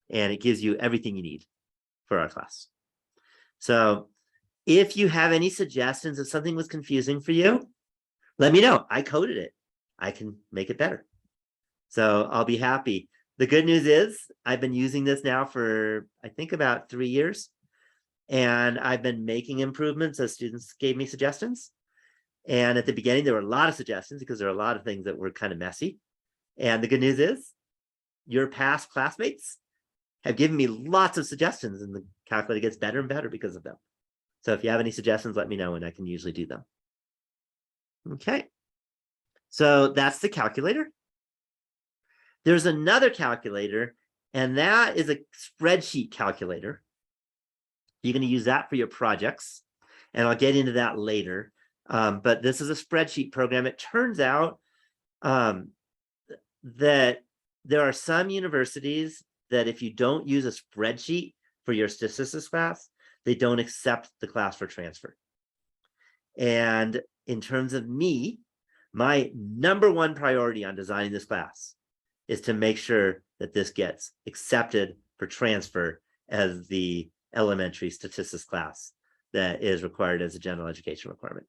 And it gives you everything you need for our class. So if you have any suggestions, if something was confusing for you, let me know. I coded it. I can make it better. So I'll be happy. The good news is I've been using this now for, I think, about 3 years. And I've been making improvements as students gave me suggestions. And at the beginning, there were a lot of suggestions because there are a lot of things that were kind of messy. And the good news is your past classmates have given me lots of suggestions, and the calculator gets better and better because of them. So if you have any suggestions, let me know, and I can usually do them. Okay. So that's the calculator. There's another calculator, and that is a spreadsheet calculator. You're going to use that for your projects, and I'll get into that later. But this is a spreadsheet program. It turns out that there are some universities that if you don't use a spreadsheet for your statistics class, they don't accept the class for transfer. And in terms of me, my #1 priority on designing this class is to make sure that this gets accepted for transfer as the elementary statistics class that is required as a general education requirement.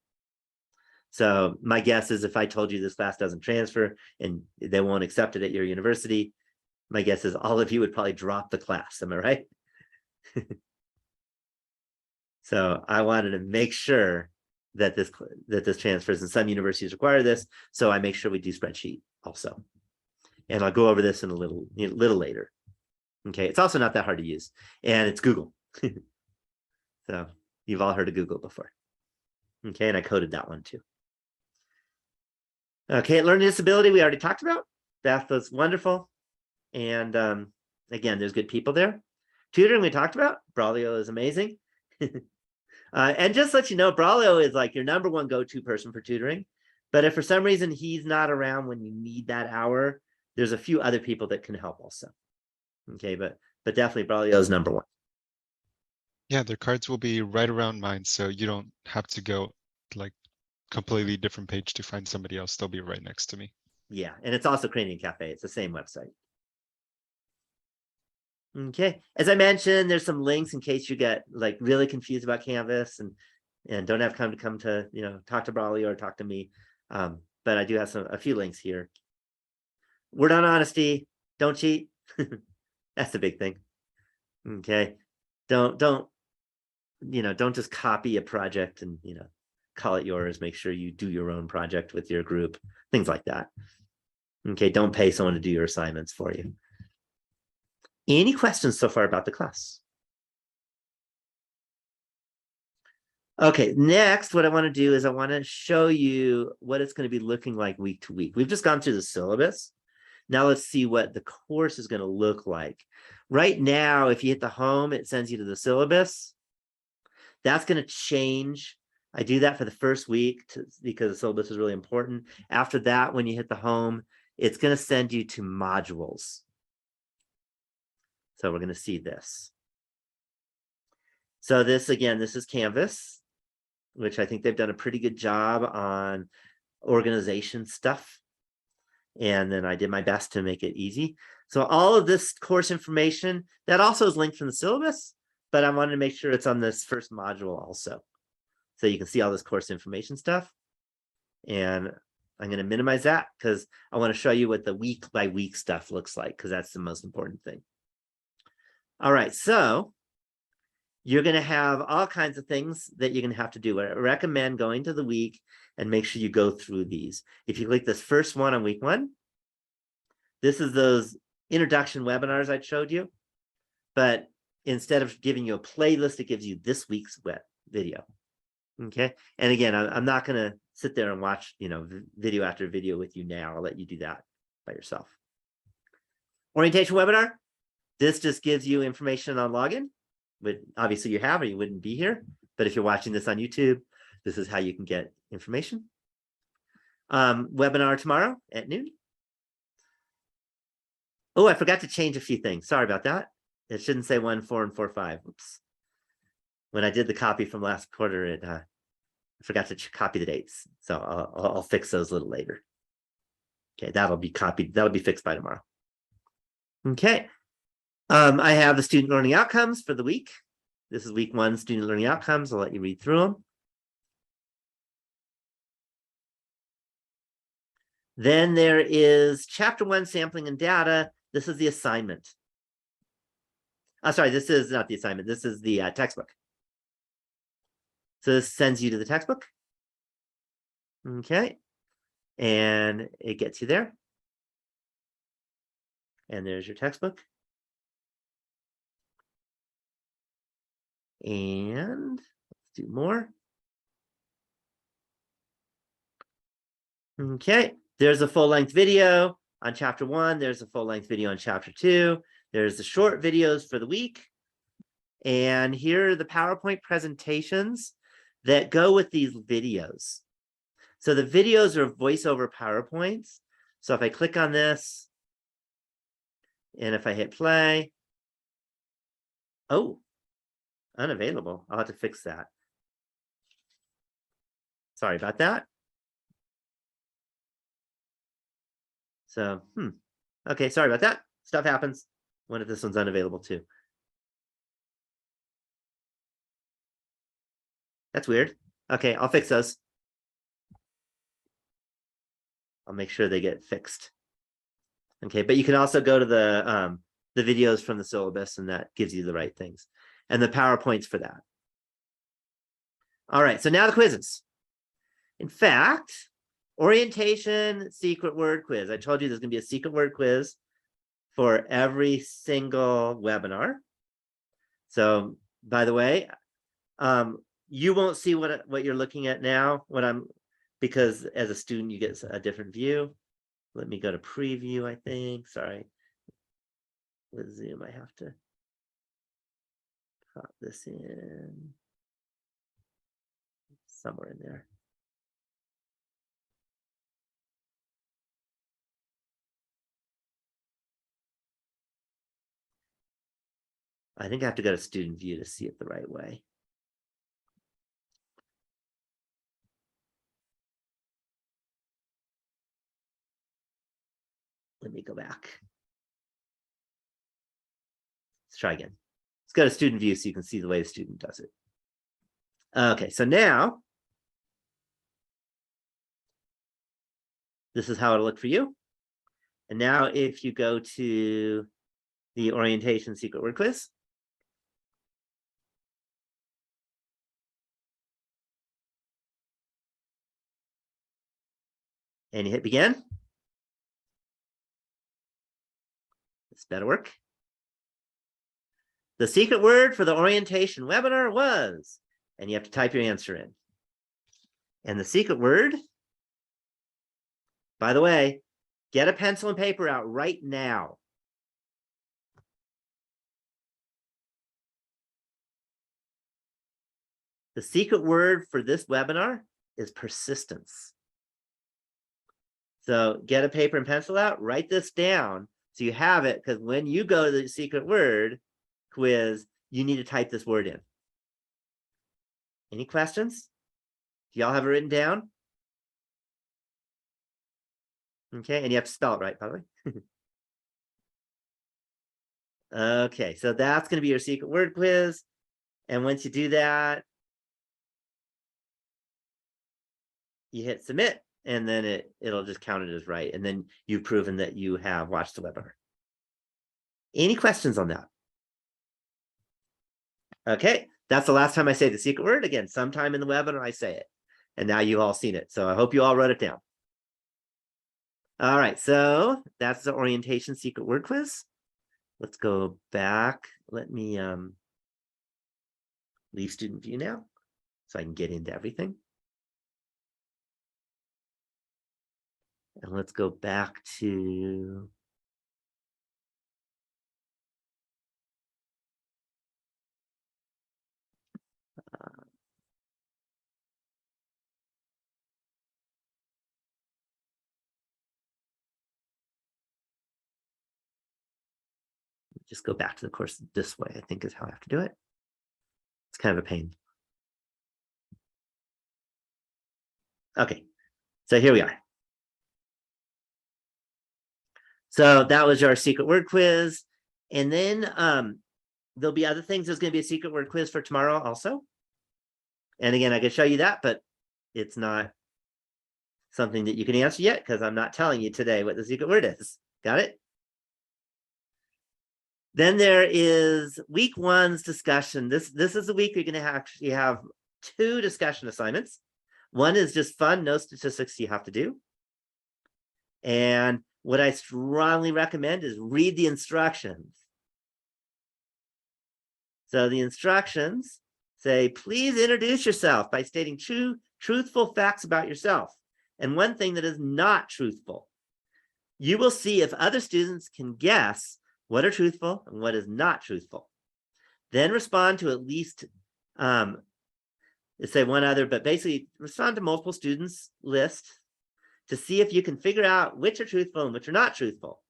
So my guess is if I told you this class doesn't transfer and they won't accept it at your university, my guess is all of you would probably drop the class. Am I right? So I wanted to make sure that this transfers, and some universities require this. So I make sure we do spreadsheet also. And I'll go over this in a little later. Okay, it's also not that hard to use, and it's Google. So you've all heard of Google before. Okay, and I coded that one too. Okay, learning disability, we already talked about. Beth was wonderful. And again, there's good people there. Tutoring, we talked about. Braulio is amazing. And just to let you know, Braulio is like your #1 go-to person for tutoring. But if for some reason he's not around when you need that hour, there's a few other people that can help also. Okay, but definitely Braulio is #1. Yeah, their cards will be right around mine, so you don't have to go like completely different page to find somebody else. They'll be right next to me. Yeah, and it's also Cranium Cafe. It's the same website. Okay, as I mentioned, there's some links in case you get like really confused about Canvas and don't have time to come to, talk to Braulio or talk to me. But I do have a few links here. Word on honesty, don't cheat. That's the big thing. Okay, don't just copy a project and call it yours. Make sure you do your own project with your group, things like that. Okay, don't pay someone to do your assignments for you. Any questions so far about the class? Okay, next, what I want to do is I want to show you what it's going to be looking like week to week. We've just gone through the syllabus. Now let's see what the course is going to look like. Right now, if you hit the home, it sends you to the syllabus. That's going to change. I do that for the first week because the syllabus is really important. After that, when you hit the home, it's going to send you to modules. So we're going to see this. So this, again, this is Canvas, which I think they've done a pretty good job on organization stuff. And then I did my best to make it easy. So all of this course information, that also is linked from the syllabus, but I wanted to make sure it's on this first module also. So you can see all this course information stuff. And I'm going to minimize that because I want to show you what the week by week stuff looks like, because that's the most important thing. All right, so you're going to have all kinds of things that you're going to have to do. I recommend going to the week and make sure you go through these. If you click this first one on week 1, this is those introduction webinars I showed you. But instead of giving you a playlist, it gives you this week's video. Okay. And again, I'm not going to sit there and watch, video after video with you now. I'll let you do that by yourself. Orientation webinar. This just gives you information on login. But obviously you have, or you wouldn't be here. But if you're watching this on YouTube, this is how you can get information. Webinar tomorrow at noon. Oh, I forgot to change a few things. Sorry about that. It shouldn't say 1.4 and 4.5. Oops. When I did the copy from last quarter, I forgot to copy the dates. So I'll fix those a little later. Okay, that'll be copied. That'll be fixed by tomorrow. Okay. I have the student learning outcomes for the week. This is week 1 student learning outcomes. I'll let you read through them. Then there is chapter 1 sampling and data. This is the assignment. Sorry, this is not the assignment. This is the textbook. So this sends you to the textbook. Okay. And it gets you there. And there's your textbook. And let's do more. Okay, there's a full-length video on chapter 1. There's a full-length video on chapter 2. There's the short videos for the week. And here are the PowerPoint presentations that go with these videos. So the videos are voiceover PowerPoints. So if I click on this, and if I hit play, oh, unavailable. I'll have to fix that. Sorry about that. So, okay, sorry about that. Stuff happens. What if this one's unavailable too? That's weird. Okay, I'll fix those. I'll make sure they get fixed. Okay, but you can also go to the videos from the syllabus, and that gives you the right things. And the PowerPoints for that. All right, so now the quizzes. In fact, orientation secret word quiz. I told you there's going to be a secret word quiz for every single webinar. So, by the way, you won't see what you're looking at now, because as a student, you get a different view. Let me go to preview, I think. Sorry. With Zoom, I have to pop this in somewhere in there. I think I have to go to student view to see it the right way. Let me go back. Let's try again. Let's go to student view so you can see the way the student does it. Okay, so now this is how it'll look for you. And now if you go to the orientation secret word quiz, and you hit begin, this better work. The secret word for the orientation webinar was, and you have to type your answer in. And the secret word, by the way, get a pencil and paper out right now. The secret word for this webinar is persistence. So get a paper and pencil out, write this down so you have it, because when you go to the secret word quiz, you need to type this word in. Any questions? Do y'all have it written down? Okay, and you have to spell it right, by the way. Okay, so that's going to be your secret word quiz. And once you do that, you hit submit, and then it'll just count it as right. And then you've proven that you have watched the webinar. Any questions on that? Okay, that's the last time I say the secret word. Again, sometime in the webinar, I say it. And now you've all seen it. So I hope you all wrote it down. All right, so that's the orientation secret word quiz. Let's go back. Let me leave student view now so I can get into everything. And let's go back to just go back to the course this way, I think is how I have to do it. It's kind of a pain. Okay, so here we are. So that was our secret word quiz. And then there'll be other things. There's going to be a secret word quiz for tomorrow also. And again, I can show you that, but it's not something that you can answer yet because I'm not telling you today what the secret word is. Got it? Then there is week one's discussion. This is the week you're going to actually have 2 discussion assignments. One is just fun, no statistics you have to do. And what I strongly recommend is read the instructions. So the instructions say, please introduce yourself by stating truthful facts about yourself. And one thing that is not truthful. You will see if other students can guess what are truthful and what is not truthful. Then respond to at least, say one other, but basically respond to multiple students' list to see if you can figure out which are truthful and which are not truthful.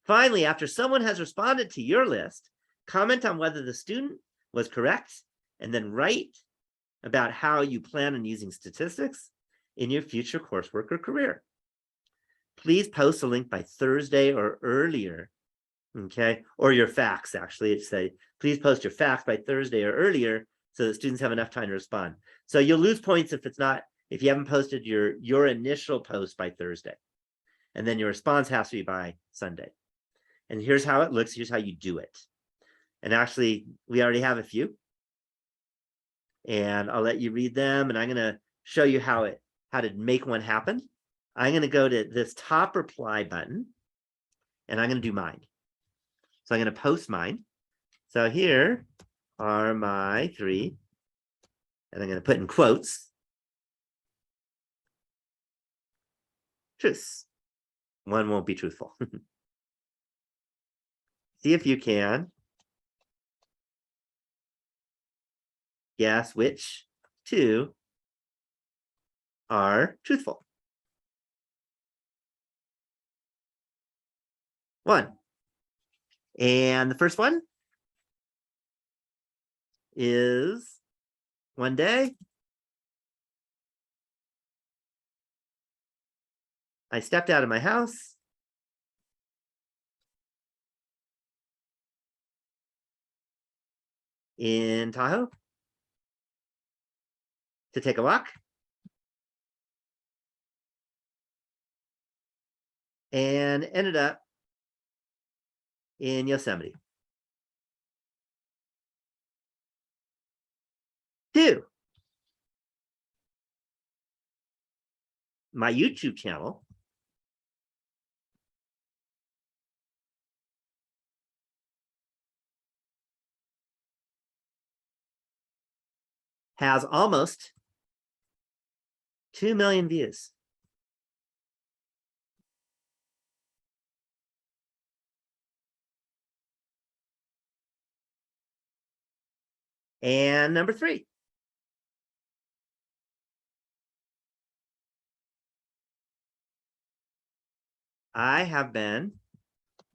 Finally, after someone has responded to your list, comment on whether the student was correct, and then write about how you plan on using statistics in your future coursework or career. Please post a link by Thursday or earlier, okay? Or your facts, actually. It's say, please post your facts by Thursday or earlier so that students have enough time to respond. So you'll lose points if you haven't posted your initial post by Thursday. And then your response has to be by Sunday. And here's how it looks. Here's how you do it. And actually, we already have a few. And I'll let you read them. And I'm going to show you how it how to make one happen, I'm going to go to this top reply button and I'm going to do mine. So I'm going to post mine. So here are my 3, and I'm going to put in quotes, truths. One won't be truthful. See if you can guess which 2 are truthful. 1. And the first one is one day I stepped out of my house in Tahoe to take a walk and ended up in Yosemite. 2, my YouTube channel has almost 2 million views. And number 3, I have been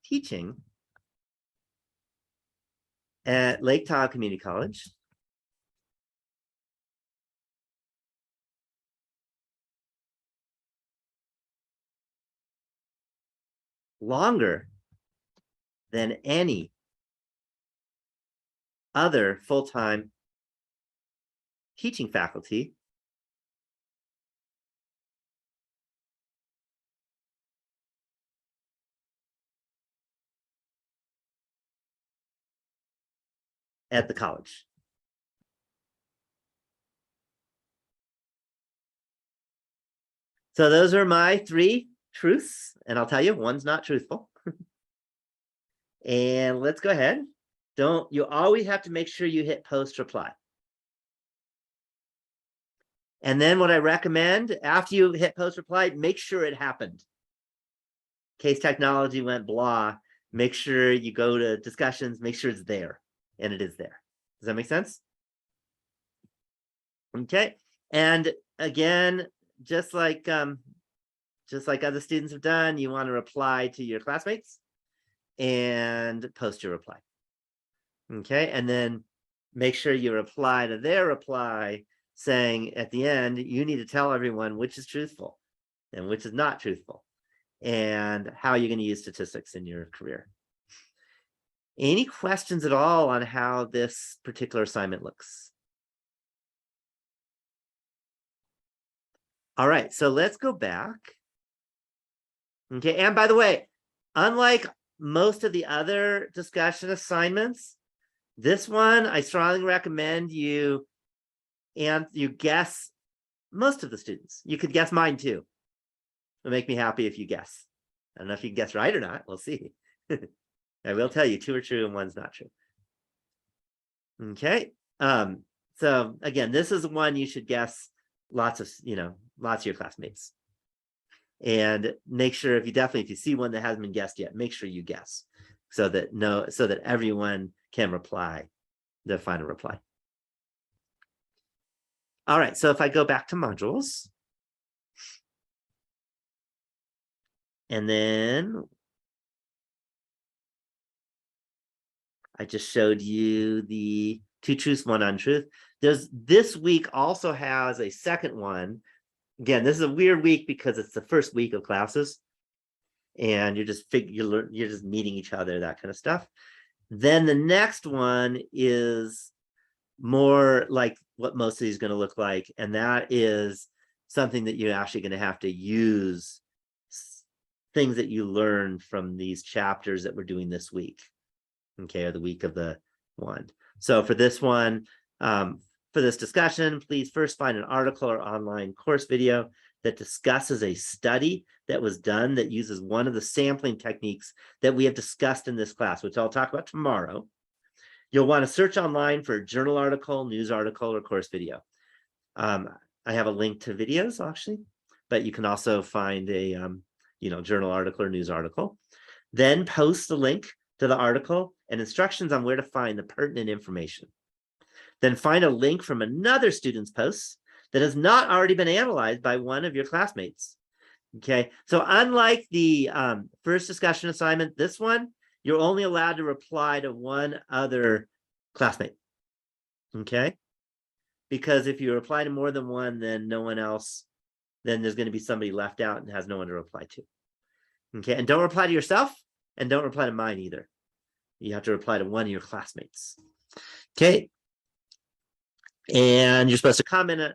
teaching at Lake Tahoe Community College longer than any other full-time teaching faculty at the college. So those are my 3 truths, and I'll tell you, one's not truthful. And let's go ahead. You always have to make sure you hit post reply. And then what I recommend, after you hit post reply, make sure it happened. In case technology went blah, make sure you go to discussions, make sure it's there, and it is there. Does that make sense? Okay. And again, just like other students have done, you want to reply to your classmates and post your reply. Okay. And then make sure you reply to their reply saying at the end, you need to tell everyone which is truthful and which is not truthful and how you're going to use statistics in your career. Any questions at all on how this particular assignment looks? All right, so let's go back. Okay, and by the way, unlike most of the other discussion assignments, this one, I strongly recommend you guess most of the students. You could guess mine too. It'll make me happy if you guess. I don't know if you can guess right or not. We'll see. I will tell you 2 are true and 1's not true. Okay. So again, this is one you should guess lots of your classmates. And make sure if you see one that hasn't been guessed yet, make sure you guess so that everyone can reply the final reply. All right, so if I go back to modules, and then I just showed you the 2 truths, 1 untruth. This week also has a second one. Again, this is a weird week because it's the first week of classes, and you're just meeting each other, that kind of stuff. Then the next one is more like what most of these are going to look like, and that is something that you're actually going to have to use things that you learned from these chapters that we're doing this week, okay, or the week of the one. So for this one, For this discussion, please first find an article or online course video that discusses a study that was done that uses one of the sampling techniques that we have discussed in this class, which I'll talk about tomorrow. You'll want to search online for a journal article, news article, or course video. I have a link to videos actually, but you can also find a journal article or news article. Then post the link to the article and instructions on where to find the pertinent information. Then find a link from another student's post that has not already been analyzed by one of your classmates. Okay, so unlike the first discussion assignment, this one, you're only allowed to reply to one other classmate. Okay, because if you reply to more than one, then no one else, then there's going to be somebody left out and has no one to reply to. Okay, and don't reply to yourself and don't reply to mine either. You have to reply to one of your classmates. Okay, and you're supposed to comment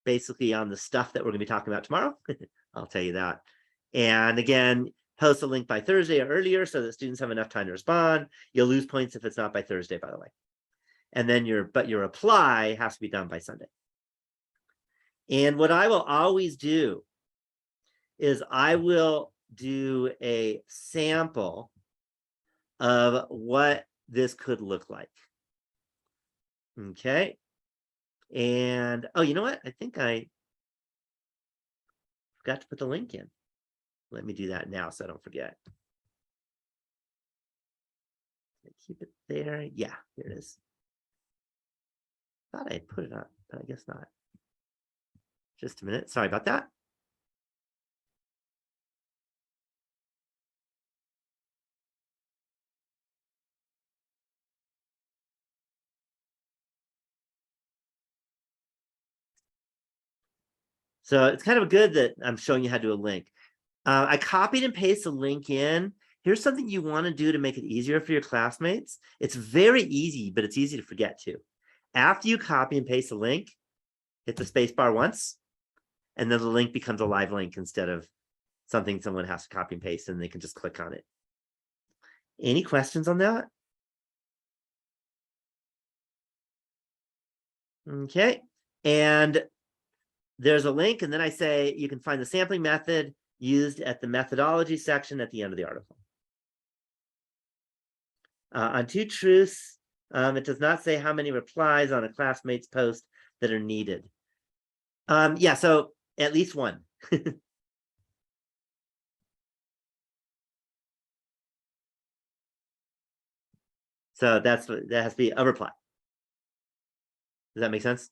basically on the stuff that we're going to be talking about tomorrow. I'll tell you that. And again, post a link by Thursday or earlier so that students have enough time to respond. You'll lose points if it's not by Thursday, by the way. And then your reply has to be done by Sunday. And what I will always do is I will do a sample of what this could look like. Okay. And oh, you know what? I think I forgot to put the link in. Let me do that now so I don't forget. Keep it there. Yeah, here it is. Thought I had put it up, but I guess not. Just a minute. Sorry about that. So it's kind of good that I'm showing you how to do a link. I copied and pasted the link in. Here's something you want to do to make it easier for your classmates. It's very easy, but it's easy to forget too. After you copy and paste the link, hit the space bar once, and then the link becomes a live link instead of something someone has to copy and paste and they can just click on it. Any questions on that? Okay, and there's a link, and then I say you can find the sampling method used at the methodology section at the end of the article. On two truths, it does not say how many replies on a classmate's post that are needed. Yeah, so at least one. So that has to be a reply. Does that make sense?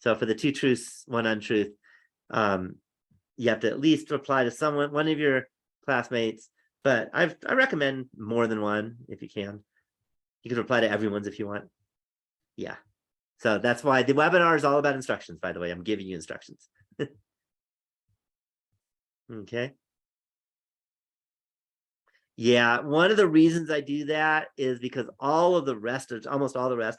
So for the two truths, one untruth, you have to at least reply to one of your classmates, but I recommend more than one if you can. You can reply to everyone's if you want. Yeah. So that's why the webinar is all about instructions, by the way. I'm giving you instructions. Okay. Yeah, one of the reasons I do that is because almost all the rest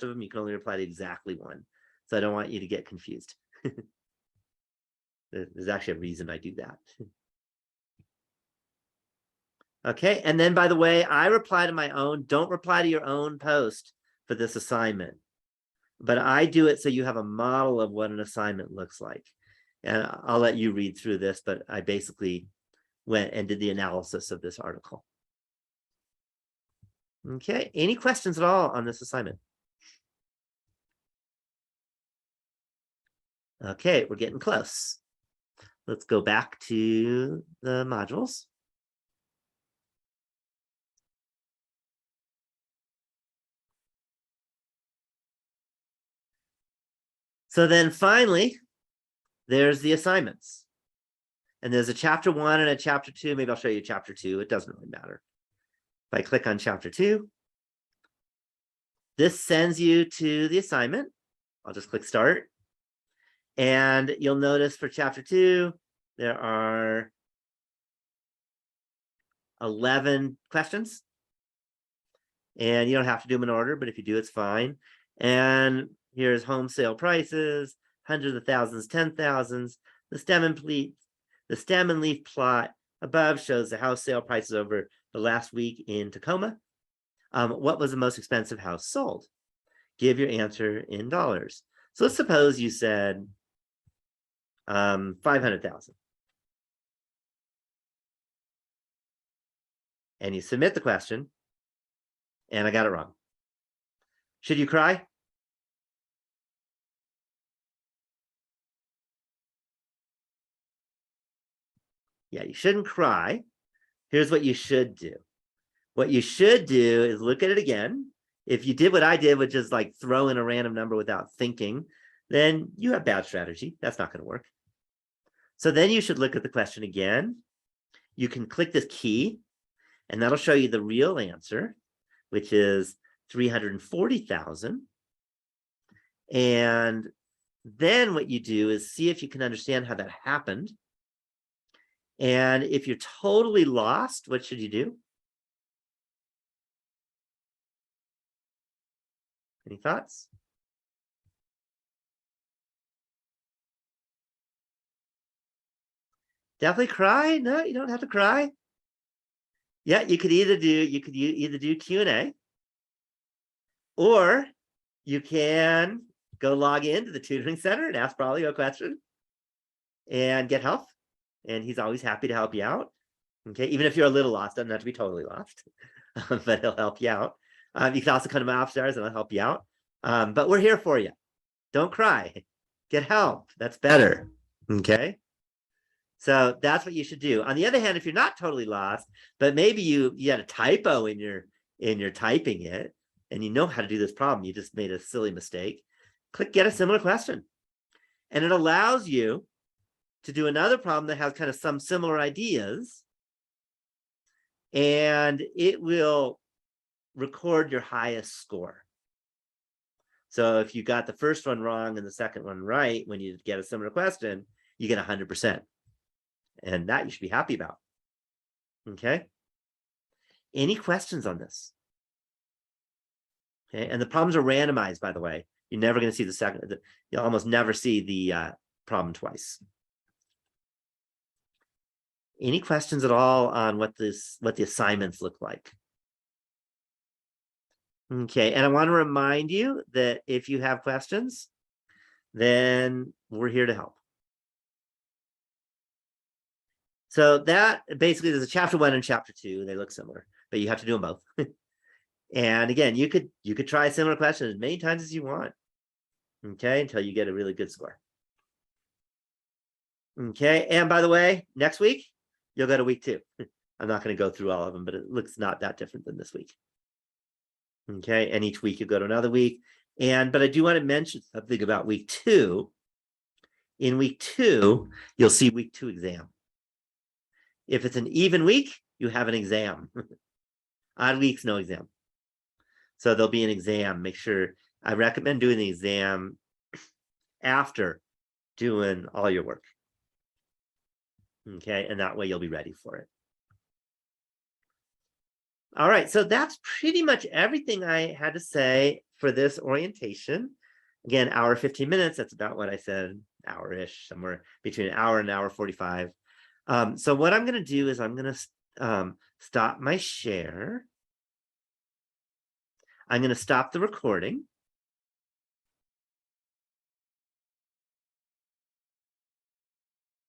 of them, you can only reply to exactly one. So I don't want you to get confused. There's actually a reason I do that. Okay, and then by the way, I reply to my own. Don't reply to your own post for this assignment. But I do it so you have a model of what an assignment looks like. And I'll let you read through this, but I basically went and did the analysis of this article. Okay, any questions at all on this assignment? Okay, we're getting close. Let's go back to the modules. So then finally, there's the assignments. And there's a chapter 1 and a chapter 2. Maybe I'll show you chapter 2. It doesn't really matter. If I click on chapter 2, this sends you to the assignment. I'll just click start. And you'll notice for chapter 2, there are 11 questions. And you don't have to do them in order, but if you do, it's fine. And here's home sale prices, hundreds of thousands, 10,000s. The stem and leaf plot above shows the house sale prices over the last week in Tacoma. What was the most expensive house sold? give your answer in dollars. So let's suppose you said 500,000. And you submit the question, and I got it wrong. Should you cry? Yeah, you shouldn't cry. Here's what you should do. What you should do is look at it again. If you did what I did, which is like throw in a random number without thinking, then you have bad strategy. That's not going to work. So then you should look at the question again. You can click this key, and that'll show you the real answer, which is 340,000. And then what you do is see if you can understand how that happened. And if you're totally lost, what should you do? Any thoughts? Definitely cry? No, you don't have to cry. Yeah, you could either do Q&A, or you can go log into the tutoring center and ask Braulio a question and get help. And he's always happy to help you out. Okay, even if you're a little lost, doesn't have to be totally lost, but he'll help you out. You can also come to my office hours and I'll help you out. But we're here for you. Don't cry. Get help. That's better. Okay. So that's what you should do. On the other hand, if you're not totally lost, but maybe you had a typo in your typing it, and you know how to do this problem, you just made a silly mistake, click get a similar question. And it allows you to do another problem that has kind of some similar ideas, and it will record your highest score. So if you got the first one wrong and the second one right, when you get a similar question, you get 100%. And that you should be happy about. Okay. Any questions on this? Okay. And the problems are randomized, by the way. You're never going to see the second, you'll almost never see the problem twice. Any questions at all on what the assignments look like? Okay, and I want to remind you that if you have questions, then we're here to help. So that basically, there's a chapter 1 and chapter 2. They look similar, but you have to do them both. And again, you could try a similar question as many times as you want. Okay, until you get a really good score. Okay, and by the way, next week, you'll go to week 2. I'm not going to go through all of them, but it looks not that different than this week. Okay, and each week you go to another week. But I do want to mention something about week 2. In week 2, you'll see week 2 exam. If it's an even week, you have an exam. Odd weeks, no exam. So there'll be an exam. Make sure, I recommend doing the exam after doing all your work. Okay, and that way you'll be ready for it. All right, so that's pretty much everything I had to say for this orientation. Again, hour 15 minutes, that's about what I said, hour-ish, somewhere between an hour and an hour 45. So what I'm going to do is I'm going to stop my share. I'm going to stop the recording.